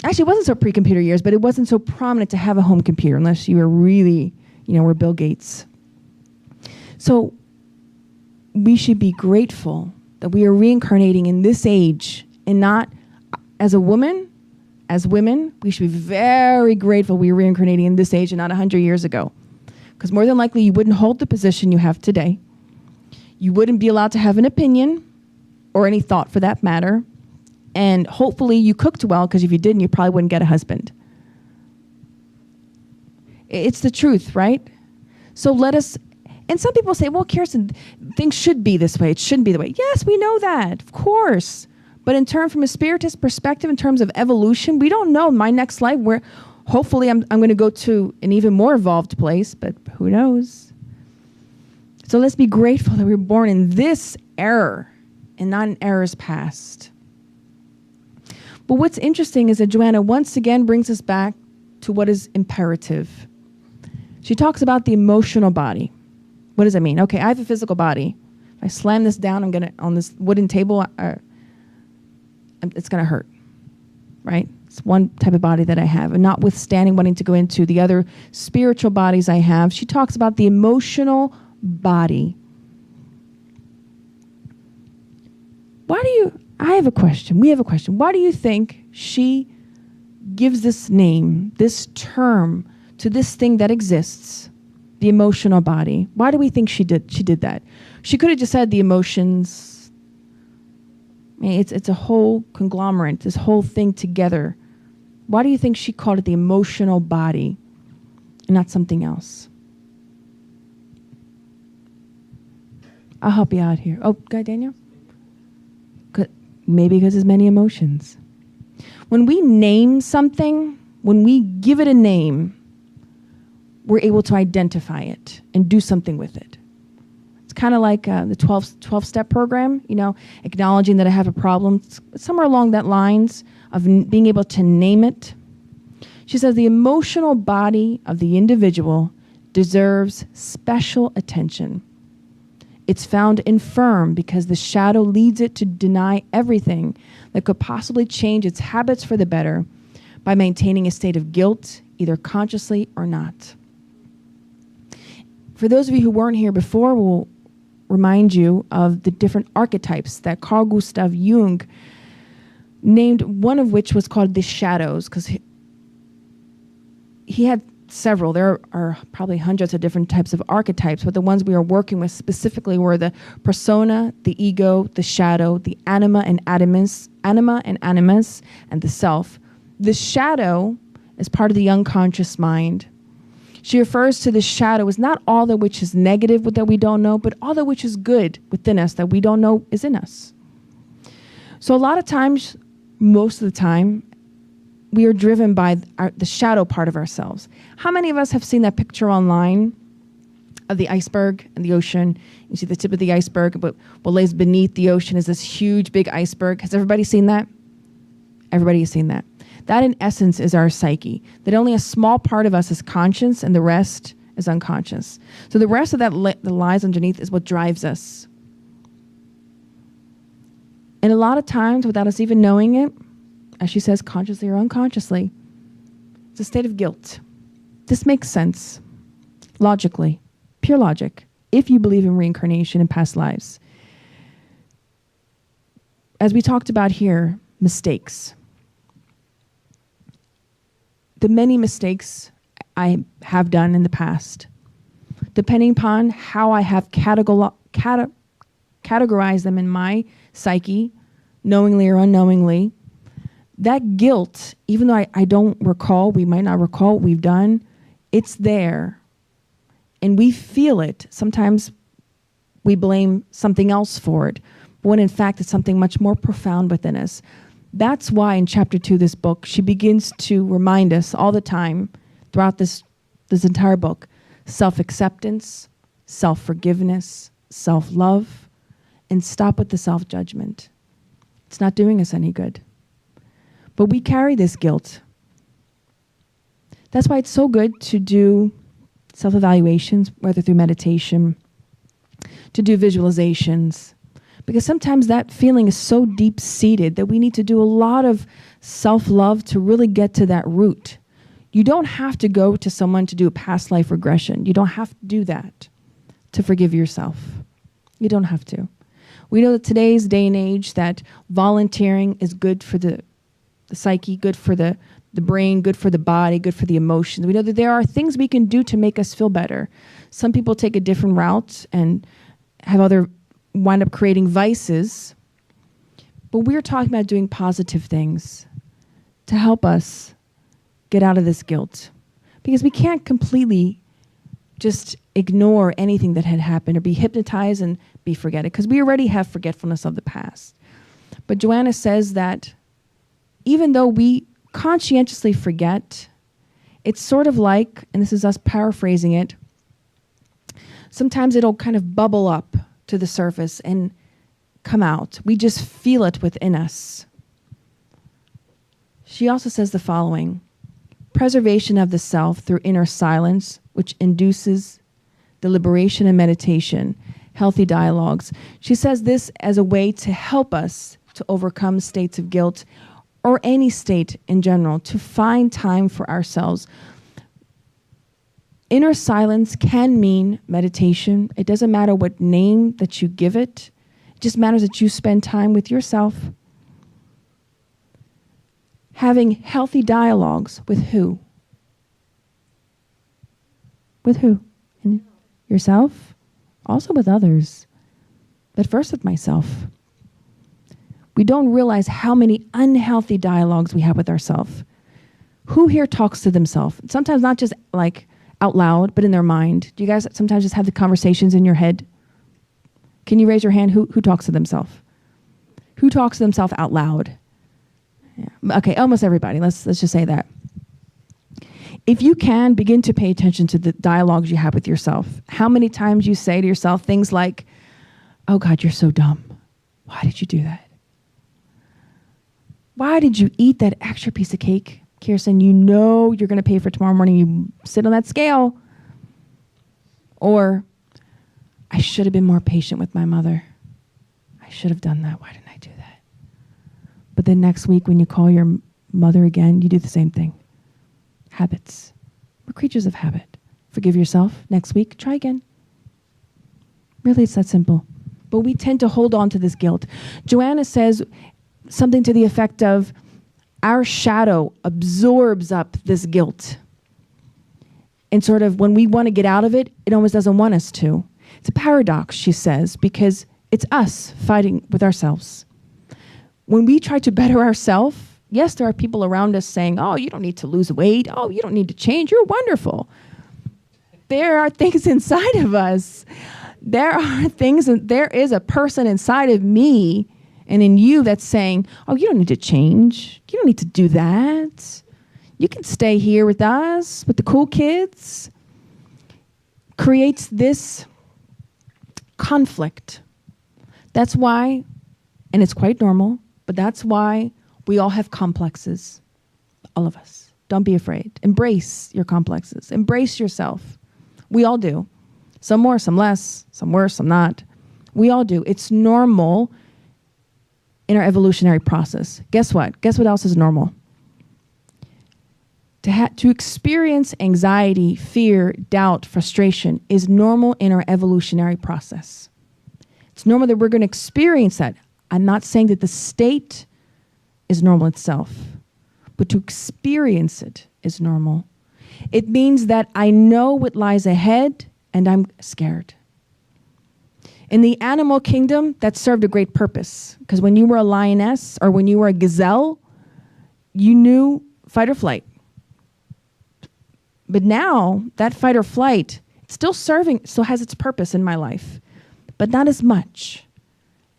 actually, it wasn't so pre-computer years, but it wasn't so prominent to have a home computer unless you were really, were Bill Gates. So, we should be grateful that we are reincarnating in this age, and not as a woman. As women, we should be very grateful we are reincarnating in this age and not 100 years ago. Because more than likely, you wouldn't hold the position you have today. You wouldn't be allowed to have an opinion or any thought for that matter. And hopefully you cooked well, because if you didn't, you probably wouldn't get a husband. It's the truth, right? So let us... And some people say, well, Kirsten, things should be this way. It shouldn't be the way. Yes, we know that, of course. But from a spiritist perspective, in terms of evolution, we don't know my next life where hopefully I'm going to go to an even more evolved place, but who knows? So let's be grateful that we were born in this era and not in eras past. But what's interesting is that Joanna once again brings us back to what is imperative. She talks about the emotional body. What does that mean? Okay, I have a physical body. If I slam this down, on this wooden table, it's going to hurt, right? It's one type of body that I have. And notwithstanding wanting to go into the other spiritual bodies I have, she talks about the emotional body. I have a question. We have a question. Why do you think she gives this name, this term, to this thing that exists? The emotional body. Why do we think she did that? She could have just said the emotions. I mean, it's a whole conglomerate, this whole thing together. Why do you think she called it the emotional body and not something else? I'll help you out here. Oh, go ahead, Daniel. Maybe because there's many emotions. When we name something, when we give it a name, we're able to identify it and do something with it. It's kind of like the 12-step program, acknowledging that I have a problem. It's somewhere along that lines of being able to name it. She says the emotional body of the individual deserves special attention. It's found infirm because the shadow leads it to deny everything that could possibly change its habits for the better by maintaining a state of guilt, either consciously or not. For those of you who weren't here before, we'll remind you of the different archetypes that Carl Gustav Jung named, one of which was called the shadows, because he had several. There are probably hundreds of different types of archetypes, but the ones we are working with specifically were the persona, the ego, the shadow, the anima and animus, and the self. The shadow is part of the unconscious mind. She refers to the shadow as not all that which is negative that we don't know, but all that which is good within us that we don't know is in us. So a lot of times, most of the time, we are driven by the shadow part of ourselves. How many of us have seen that picture online of the iceberg and the ocean? You see the tip of the iceberg, but what lays beneath the ocean is this huge, big iceberg. Has everybody seen that? Everybody has seen that. That, in essence, is our psyche. That only a small part of us is conscious and the rest is unconscious. So the rest of that that lies underneath is what drives us. And a lot of times, without us even knowing it, as she says, consciously or unconsciously, it's a state of guilt. This makes sense, logically, pure logic, if you believe in reincarnation and past lives. As we talked about here, mistakes. The many mistakes I have done in the past, depending upon how I have categorized them in my psyche, knowingly or unknowingly, that guilt, even though I don't recall, we might not recall what we've done, it's there. And we feel it. Sometimes we blame something else for it, when in fact it's something much more profound within us. That's why in chapter 2 of this book, she begins to remind us all the time throughout this entire book, self-acceptance, self-forgiveness, self-love, and stop with the self-judgment. It's not doing us any good. But we carry this guilt. That's why it's so good to do self-evaluations, whether through meditation, to do visualizations, because sometimes that feeling is so deep-seated that we need to do a lot of self-love to really get to that root. You don't have to go to someone to do a past life regression. You don't have to do that to forgive yourself. You don't have to. We know that today's day and age that volunteering is good for the psyche, good for the brain, good for the body, good for the emotions. We know that there are things we can do to make us feel better. Some people take a different route and wind up creating vices. But we're talking about doing positive things to help us get out of this guilt. Because we can't completely just ignore anything that had happened or be hypnotized and be forget it, because we already have forgetfulness of the past. But Joanna says that even though we conscientiously forget, it's sort of like, and this is us paraphrasing it, sometimes it'll kind of bubble up to the surface and come out. We just feel it within us. She also says the following: preservation of the self through inner silence, which induces deliberation and meditation, healthy dialogues. She says this as a way to help us to overcome states of guilt or any state in general, to find time for ourselves. Inner silence can mean meditation. It doesn't matter what name that you give it. It just matters that you spend time with yourself. Having healthy dialogues with who? With who? Yourself? Also with others. But first with myself. We don't realize how many unhealthy dialogues we have with ourselves. Who here talks to themselves? Sometimes not just like out loud, but in their mind. Do you guys sometimes just have the conversations in your head? Can you raise your hand? Who talks to themselves? Who talks to themselves out loud? Yeah. Okay, almost everybody. Let's just say that. If you can, begin to pay attention to the dialogues you have with yourself. How many times you say to yourself things like, "Oh God, you're so dumb. Why did you do that? Why did you eat that extra piece of cake, Kirsten? You know you're going to pay for tomorrow morning. You sit on that scale." Or, "I should have been more patient with my mother. I should have done that. Why didn't I do that?" But then next week when you call your mother again, you do the same thing. Habits. We're creatures of habit. Forgive yourself. Next week, try again. Really, it's that simple. But we tend to hold on to this guilt. Joanna says something to the effect of, our shadow absorbs up this guilt. And sort of when we want to get out of it, it almost doesn't want us to. It's a paradox, she says, because it's us fighting with ourselves. When we try to better ourselves, yes, there are people around us saying, oh, you don't need to lose weight. Oh, you don't need to change. You're wonderful. There are things inside of us. There is a person inside of me and in you that's saying, oh, you don't need to change. You don't need to do that. You can stay here with us, with the cool kids. Creates this conflict. That's why, and it's quite normal, but that's why we all have complexes. All of us. Don't be afraid. Embrace your complexes. Embrace yourself. We all do. Some more, some less, some worse, some not. We all do. It's normal in our evolutionary process. Guess what? Guess what else is normal? To experience anxiety, fear, doubt, frustration is normal in our evolutionary process. It's normal that we're going to experience that. I'm not saying that the state is normal itself, but to experience it is normal. It means that I know what lies ahead and I'm scared. In the animal kingdom, that served a great purpose, because when you were a lioness or when you were a gazelle, you knew fight or flight. But now, that fight or flight, it's still has its purpose in my life, but not as much.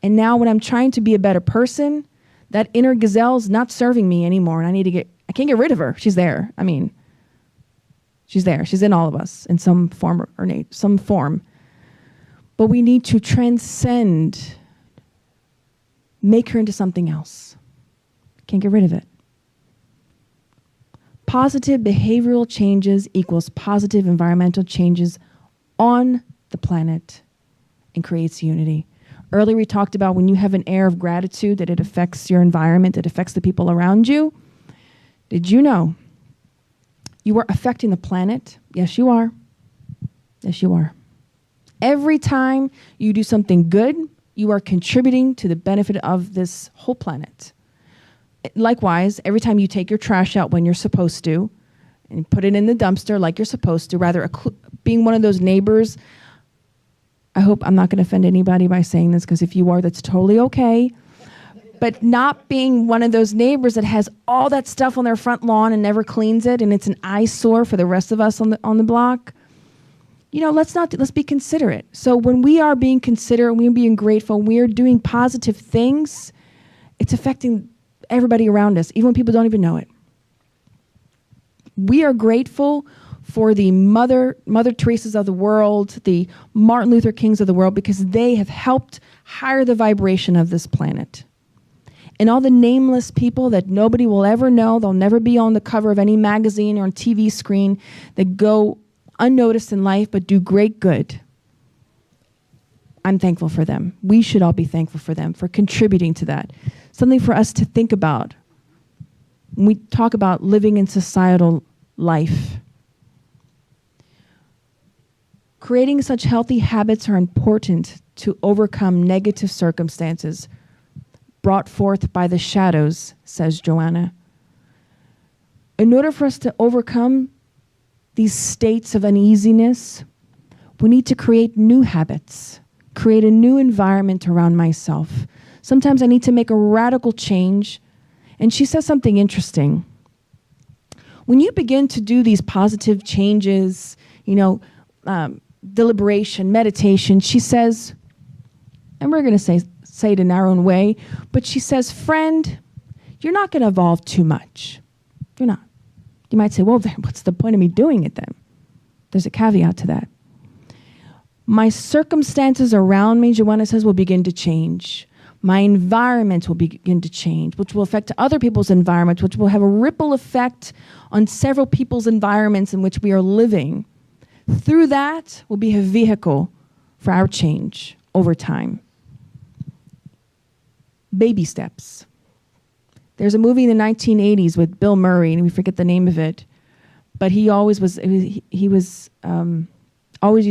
And now when I'm trying to be a better person, that inner gazelle's not serving me anymore, and I can't get rid of her. She's there. I mean, she's there. She's in all of us in some form or some form. But we need to transcend, make her into something else. Can't get rid of it. Positive behavioral changes equals positive environmental changes on the planet and creates unity. Earlier we talked about when you have an air of gratitude that it affects your environment, it affects the people around you. Did you know you are affecting the planet? Yes, you are. Yes, you are. Every time you do something good, you are contributing to the benefit of this whole planet. Likewise, every time you take your trash out when you're supposed to and put it in the dumpster like you're supposed to, rather being one of those neighbors, I hope I'm not going to offend anybody by saying this, because if you are, that's totally okay. But not being one of those neighbors that has all that stuff on their front lawn and never cleans it, and it's an eyesore for the rest of us on the block. You know, let's be considerate. So when we are being considerate, we're being grateful, we're doing positive things, it's affecting everybody around us, even when people don't even know it. We are grateful for the Mother Teresa's of the world, the Martin Luther Kings of the world, because they have helped higher the vibration of this planet. And all the nameless people that nobody will ever know, they'll never be on the cover of any magazine or on TV screen, that go unnoticed in life but do great good. I'm thankful for them. We should all be thankful for them for contributing to that. Something for us to think about when we talk about living in societal life. Creating such healthy habits are important to overcome negative circumstances brought forth by the shadows, says Joanna. In order for us to overcome these states of uneasiness, we need to create new habits, create a new environment around myself. Sometimes I need to make a radical change. And she says something interesting. When you begin to do these positive changes, deliberation, meditation, she says, and we're going to say it in our own way, but she says, friend, you're not going to evolve too much. You're not. You might say, well, then what's the point of me doing it then? There's a caveat to that. My circumstances around me, Joanna says, will begin to change. My environment will begin to change, which will affect other people's environments, which will have a ripple effect on several people's environments in which we are living. Through that will be a vehicle for our change over time. Baby steps. There's a movie in the 1980s with Bill Murray, and we forget the name of it, but he always used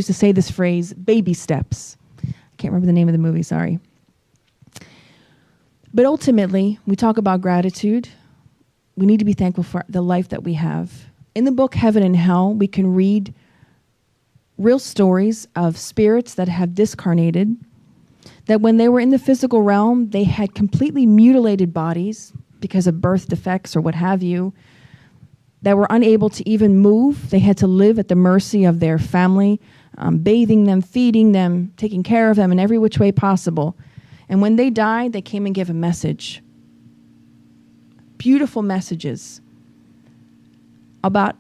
to say this phrase, baby steps. I can't remember the name of the movie, sorry. But ultimately, we talk about gratitude. We need to be thankful for the life that we have. In the book Heaven and Hell, we can read real stories of spirits that have discarnated, that when they were in the physical realm, they had completely mutilated bodies because of birth defects or what have you, that were unable to even move. They had to live at the mercy of their family, bathing them, feeding them, taking care of them in every which way possible. And when they died, they came and gave a message. Beautiful messages about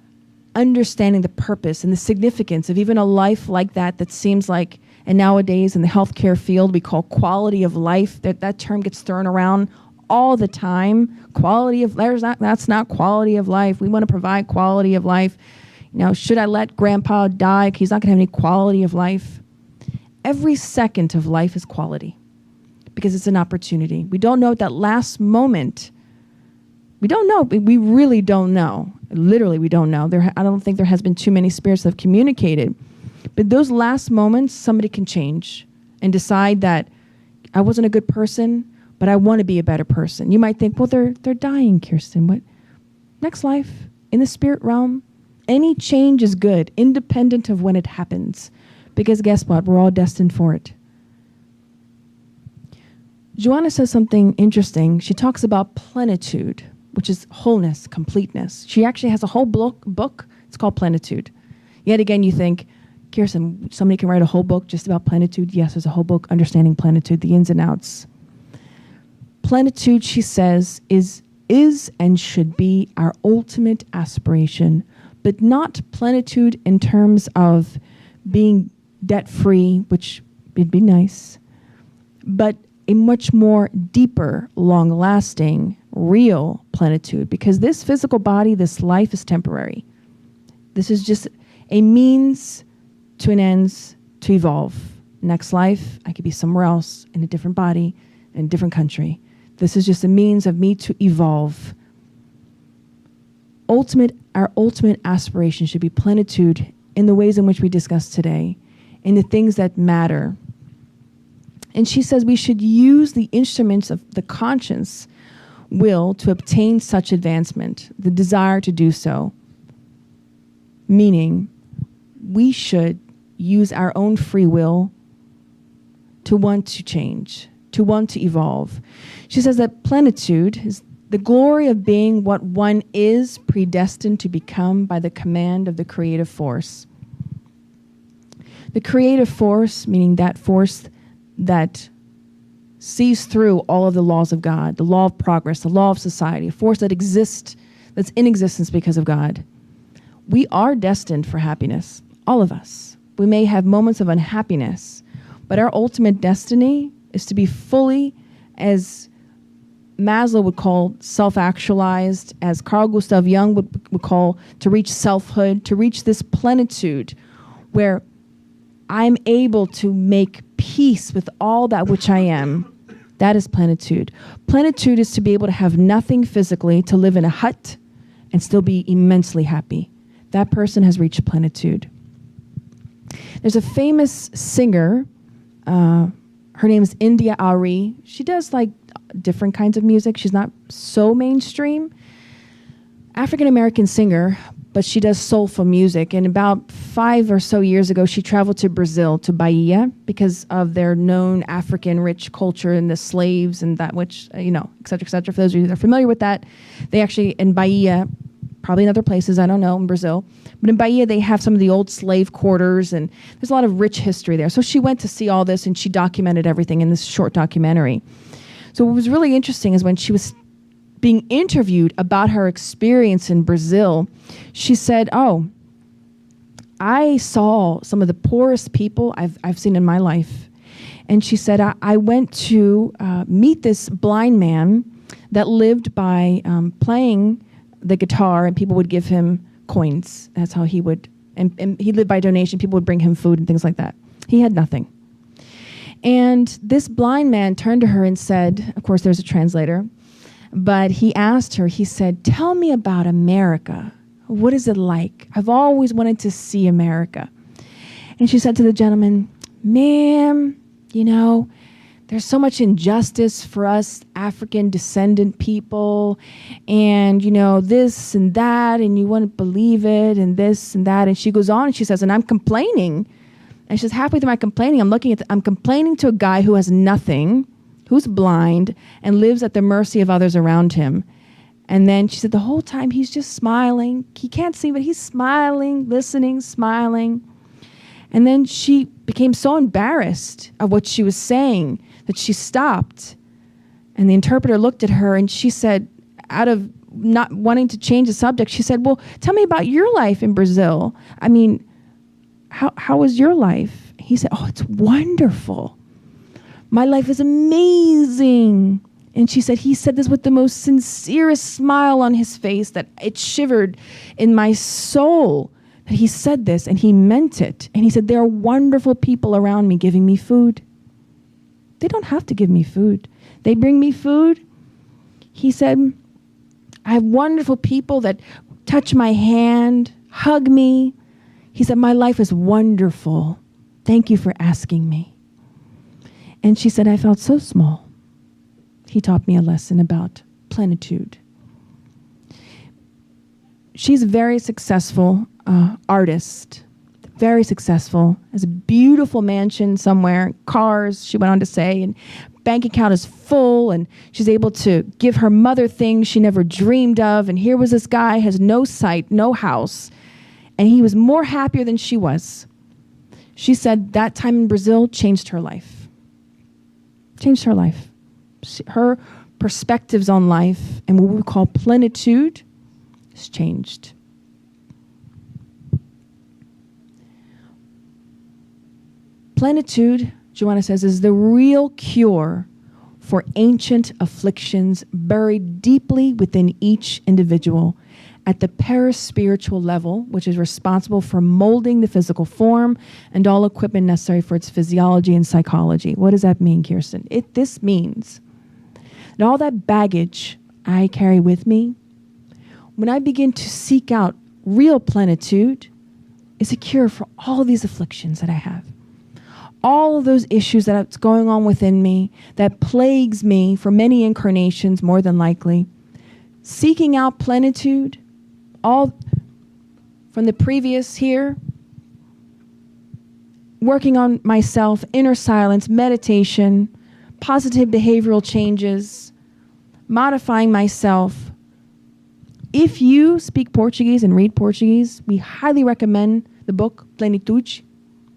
understanding the purpose and the significance of even a life like that seems like, and nowadays in the healthcare field, we call quality of life. That term gets thrown around all the time. Quality of life, that's not quality of life. We want to provide quality of life. You know, should I let grandpa die? He's not going to have any quality of life. Every second of life is quality because it's an opportunity. We don't know at that last moment. We don't know. We really don't know. Literally, we don't know. I don't think there has been too many spirits that have communicated. But those last moments, somebody can change and decide that I wasn't a good person, but I want to be a better person. You might think, well, they're dying, Kirsten. What? Next life, in the spirit realm, any change is good, independent of when it happens. Because guess what? We're all destined for it. Joanna says something interesting. She talks about plenitude, which is wholeness, completeness. She actually has a whole book. It's called Plenitude. Yet again, you think, Kirsten, somebody can write a whole book just about plenitude? Yes, there's a whole book, Understanding Plenitude, the ins and outs. Plenitude, she says, is and should be our ultimate aspiration, but not plenitude in terms of being debt-free, which would be nice, but a much more deeper, long-lasting, real plenitude, because this physical body, this life is temporary. This is just a means to an end to evolve. Next life, I could be somewhere else in a different body, in a different country. This is just a means of me to evolve. Our ultimate aspiration should be plenitude in the ways in which we discussed today, in the things that matter. And she says we should use the instruments of the conscience will to obtain such advancement, the desire to do so. Meaning, we should use our own free will to want to change, to want to evolve. She says that plenitude is the glory of being what one is predestined to become by the command of the creative force. The creative force, meaning that force that sees through all of the laws of God, the law of progress, the law of society, a force that exists, that's in existence because of God. We are destined for happiness, all of us. We may have moments of unhappiness, but our ultimate destiny is to be fully, as Maslow would call self-actualized, as Carl Gustav Jung would call to reach selfhood, to reach this plenitude where I'm able to make peace with all that which I am. That is plenitude. Plenitude is to be able to have nothing physically, to live in a hut and still be immensely happy. That person has reached plenitude. There's a famous singer, her name is India Ari. She does like different kinds of music. She's not so mainstream. African-American singer, but she does soulful music. And about 5 or so years ago, she traveled to Brazil, to Bahia, because of their known African rich culture and the slaves and that which, et cetera, et cetera. For those of you that are familiar with that, they actually, in Bahia, probably in other places, I don't know, in Brazil, but in Bahia, they have some of the old slave quarters, and there's a lot of rich history there. So she went to see all this, and she documented everything in this short documentary. So what was really interesting is when she was being interviewed about her experience in Brazil, she said, I saw some of the poorest people I've seen in my life. And she said, I went to meet this blind man that lived by playing the guitar, and people would give him coins. That's how he would, and he lived by donation. People would bring him food and things like that. He had nothing. And this blind man turned to her and said, of course, there's a translator, but he asked her, he said, tell me about America. What is it like? I've always wanted to see America. And she said to the gentleman, ma'am, there's so much injustice for us African descendant people, and this and that, and you wouldn't believe it, and this and that. And she goes on and she says, and I'm complaining. And she's halfway through my complaining. I'm complaining to a guy who has nothing, who's blind, and lives at the mercy of others around him. And then she said the whole time he's just smiling. He can't see, but he's smiling, listening, smiling. And then she became so embarrassed of what she was saying that she stopped. And the interpreter looked at her and she said, out of not wanting to change the subject, she said, well, tell me about your life in Brazil. I mean, how was your life? He said, oh, it's wonderful. My life is amazing. And she said, he said this with the most sincerest smile on his face that it shivered in my soul. That he said this and he meant it. And he said, there are wonderful people around me giving me food. They don't have to give me food. They bring me food. He said, I have wonderful people that touch my hand, hug me. He said, my life is wonderful. Thank you for asking me. And she said, I felt so small. He taught me a lesson about plenitude. She's a very successful artist, very successful, has a beautiful mansion somewhere, cars, she went on to say, and bank account is full, and she's able to give her mother things she never dreamed of. And here was this guy, has no sight, no house, and he was more happier than she was. She said that time in Brazil changed her life. Changed her life. Her perspectives on life and what we call plenitude has changed. Plenitude, Joanna says, is the real cure for ancient afflictions buried deeply within each individual at the paraspiritual level, which is responsible for molding the physical form and all equipment necessary for its physiology and psychology. What does that mean, Kirsten? This means that all that baggage I carry with me, when I begin to seek out real plenitude, is a cure for all of these afflictions that I have. All of those issues that's going on within me, that plagues me for many incarnations, more than likely. Seeking out plenitude, all from the previous here, working on myself, inner silence, meditation, positive behavioral changes, modifying myself. If you speak Portuguese and read Portuguese, we highly recommend the book Plenitude,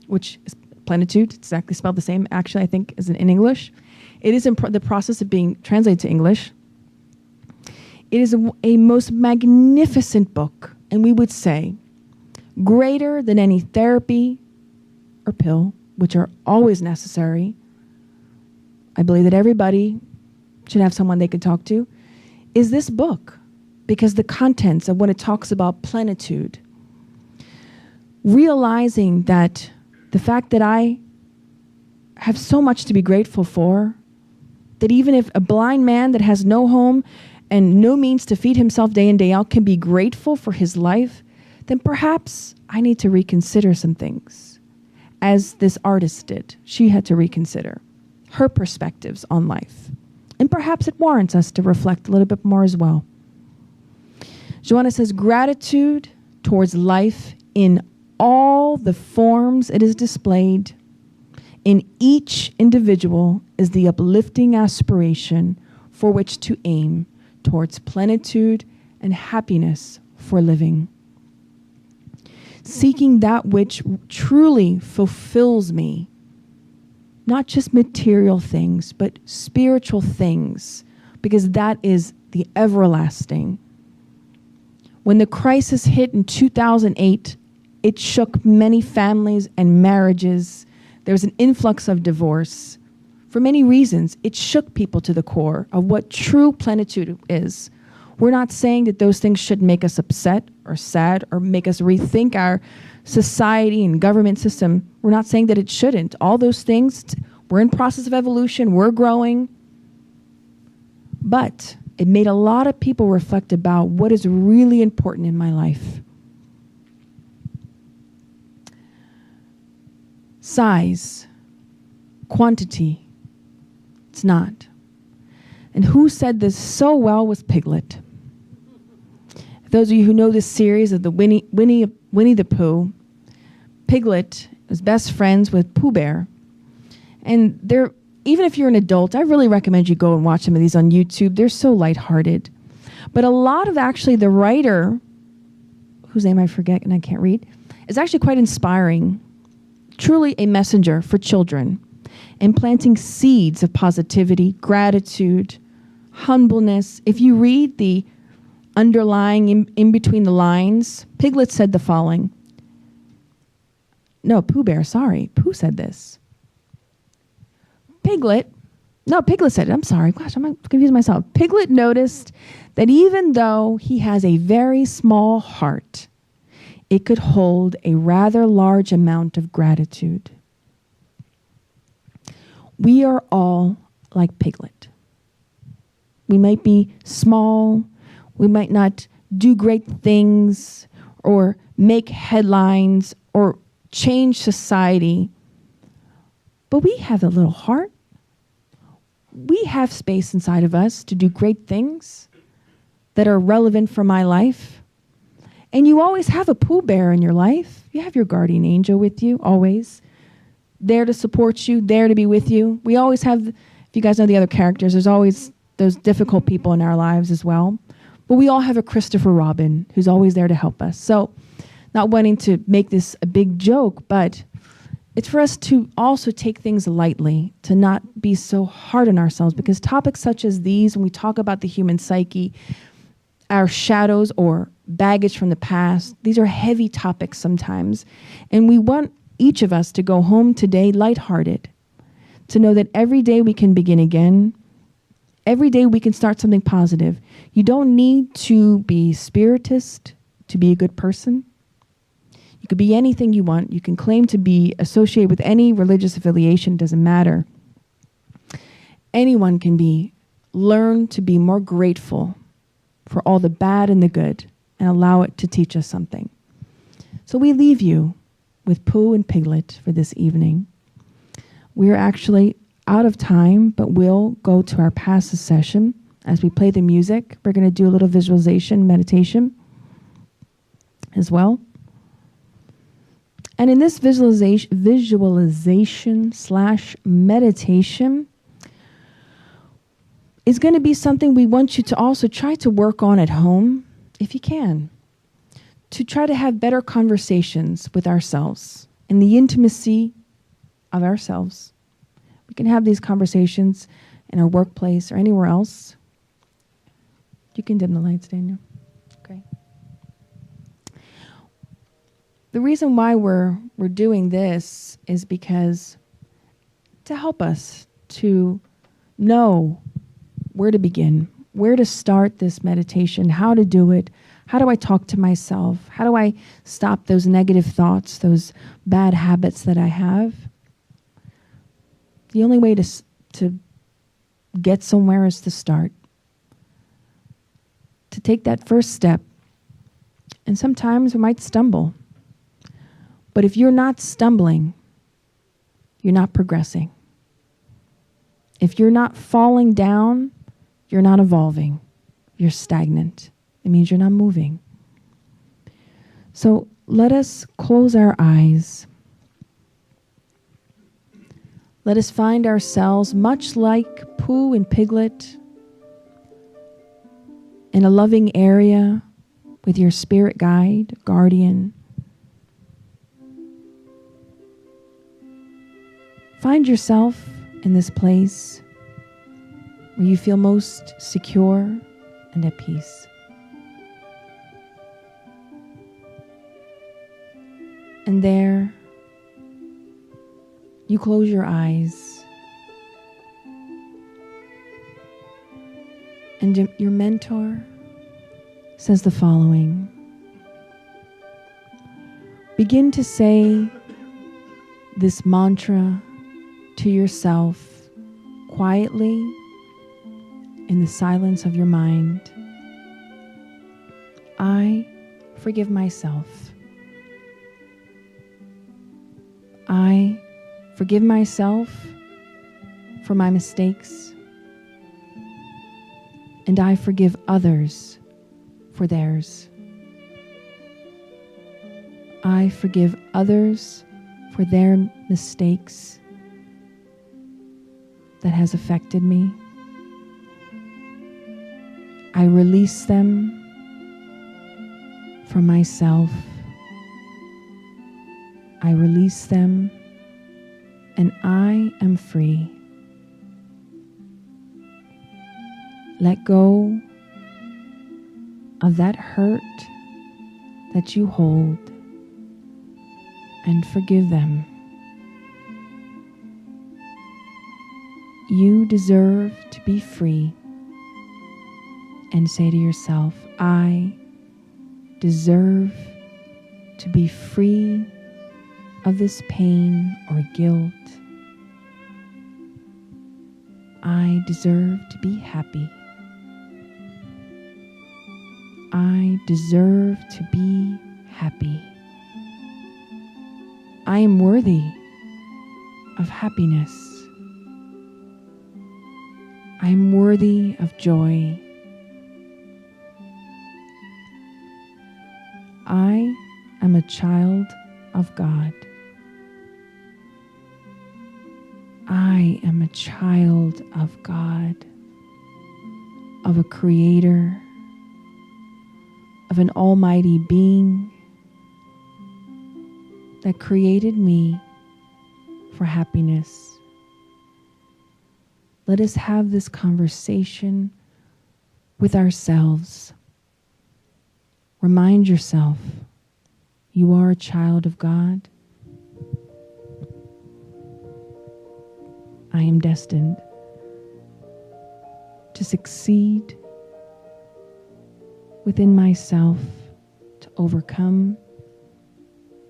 which is plenitude. It's exactly spelled the same, actually, I think, as in English. It is in the process of being translated to English. It is a most magnificent book, and we would say greater than any therapy or pill, which are always necessary. I believe that everybody should have someone they could talk to, is this book, because the contents of when it talks about plenitude, realizing that the fact that I have so much to be grateful for, that even if a blind man that has no home and no means to feed himself day in, day out can be grateful for his life, then perhaps I need to reconsider some things. As this artist did, she had to reconsider her perspectives on life. And perhaps it warrants us to reflect a little bit more as well. Joanna says, gratitude towards life in all the forms it is displayed in each individual is the uplifting aspiration for which to aim towards plenitude and happiness for living. Seeking that which truly fulfills me, not just material things, but spiritual things, because that is the everlasting. When the crisis hit in 2008, it shook many families and marriages. There was an influx of divorce. For many reasons, it shook people to the core of what true plenitude is. We're not saying that those things should make us upset or sad or make us rethink our society and government system. We're not saying that it shouldn't. All those things, we're in process of evolution, we're growing. But it made a lot of people reflect about what is really important in my life. Size, quantity, It's not. And who said this so well was Piglet. Those of you who know this series of the Winnie the Pooh, Piglet was best friends with Pooh Bear. And they're, even if you're an adult, I really recommend you go and watch some of these on YouTube. They're so lighthearted. But a lot of actually the writer, whose name I forget and I can't read, is actually quite inspiring. Truly a messenger for children and planting seeds of positivity, gratitude, humbleness. If you read the underlying in between the lines, Piglet said the following. No, Pooh Bear, sorry. Pooh said this. Piglet said it. I'm sorry. Gosh, I'm confusing myself. Piglet noticed that even though he has a very small heart, it could hold a rather large amount of gratitude. We are all like Piglet. We might be small. We might not do great things or make headlines or change society. But we have a little heart. We have space inside of us to do great things that are relevant for my life. And you always have a Pooh Bear in your life. You have your guardian angel with you, always. There to support you, there to be with you. We always have, if you guys know the other characters, there's always those difficult people in our lives as well. But we all have a Christopher Robin who's always there to help us. So, not wanting to make this a big joke, but it's for us to also take things lightly, to not be so hard on ourselves, because topics such as these, when we talk about the human psyche, our shadows or baggage from the past, these are heavy topics sometimes. And we want each of us to go home today lighthearted, to know that every day we can begin again. Every day we can start something positive. You don't need to be spiritist to be a good person. You could be anything you want. You can claim to be associated with any religious affiliation, doesn't matter. Anyone can learn to be more grateful for all the bad and the good and allow it to teach us something. So we leave you with Pooh and Piglet for this evening. We're actually out of time, but we'll go to our passive session. As we play the music, we're going to do a little visualization, meditation as well. And in this visualization/meditation is going to be something we want you to also try to work on at home, if you can, to try to have better conversations with ourselves in the intimacy of ourselves. We can have these conversations in our workplace or anywhere else. You can dim the lights, Daniel. Okay. The reason why we're doing this is because to help us to know where to begin, where to start this meditation, how to do it, how do I talk to myself, how do I stop those negative thoughts, those bad habits that I have. The only way to get somewhere is to start, to take that first step. And sometimes we might stumble. But if you're not stumbling, you're not progressing. If you're not falling down, you're not evolving. You're stagnant. It means you're not moving. So let us close our eyes. Let us find ourselves much like Pooh and Piglet in a loving area with your spirit guide, guardian. Find yourself in this place where you feel most secure and at peace. And there, you close your eyes, and your mentor says the following. Begin to say this mantra to yourself quietly in the silence of your mind. I forgive myself. I forgive myself for my mistakes. and I forgive others for theirs. I forgive others for their mistakes that has affected me. I release them from myself. I release them, and I am free. Let go of that hurt that you hold and forgive them. You deserve to be free, and say to yourself, I deserve to be free of this pain or guilt. I deserve to be happy. I deserve to be happy. I am worthy of happiness. I am worthy of joy. I am a child of God. I am a child of God, of a creator, of an almighty being that created me for happiness. Let us have this conversation with ourselves. Remind yourself, you are a child of God. I am destined to succeed within myself, to overcome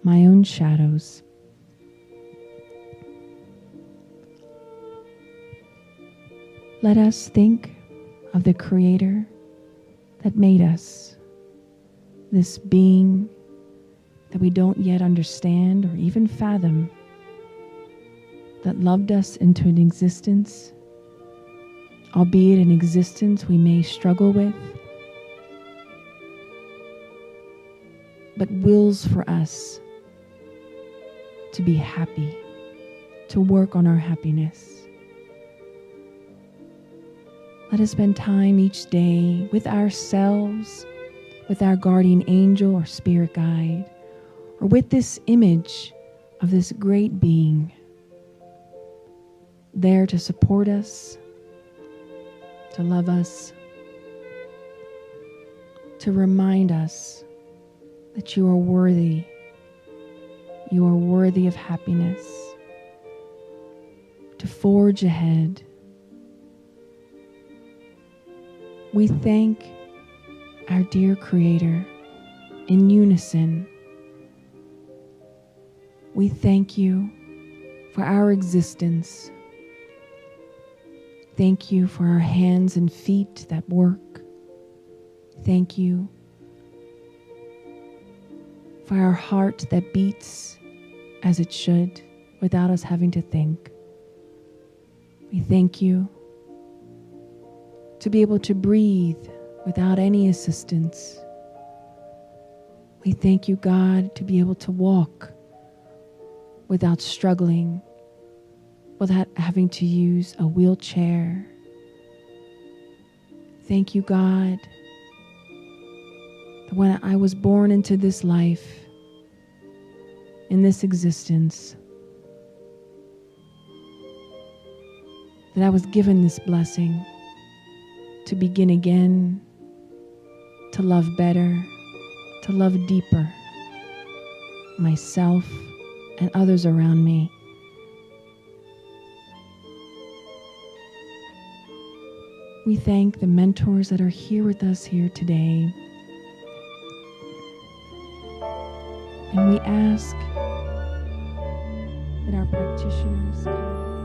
my own shadows. Let us think of the Creator that made us, this being that we don't yet understand or even fathom, that loved us into an existence, albeit an existence we may struggle with, but wills for us to be happy, to work on our happiness. Let us spend time each day with ourselves, with our guardian angel or spirit guide, or with this image of this great being, there to support us, to love us, to remind us that you are worthy. You are worthy of happiness, to forge ahead. We thank our dear Creator in unison. We thank you for our existence. Thank you for our hands and feet that work. Thank you for our heart that beats as it should without us having to think. We thank you to be able to breathe without any assistance. We thank you, God, to be able to walk without struggling, without having to use a wheelchair. Thank you, God, that when I was born into this life, in this existence, that I was given this blessing to begin again, to love better, to love deeper, myself and others around me. We thank the mentors that are here with us here today. And we ask that our practitioners come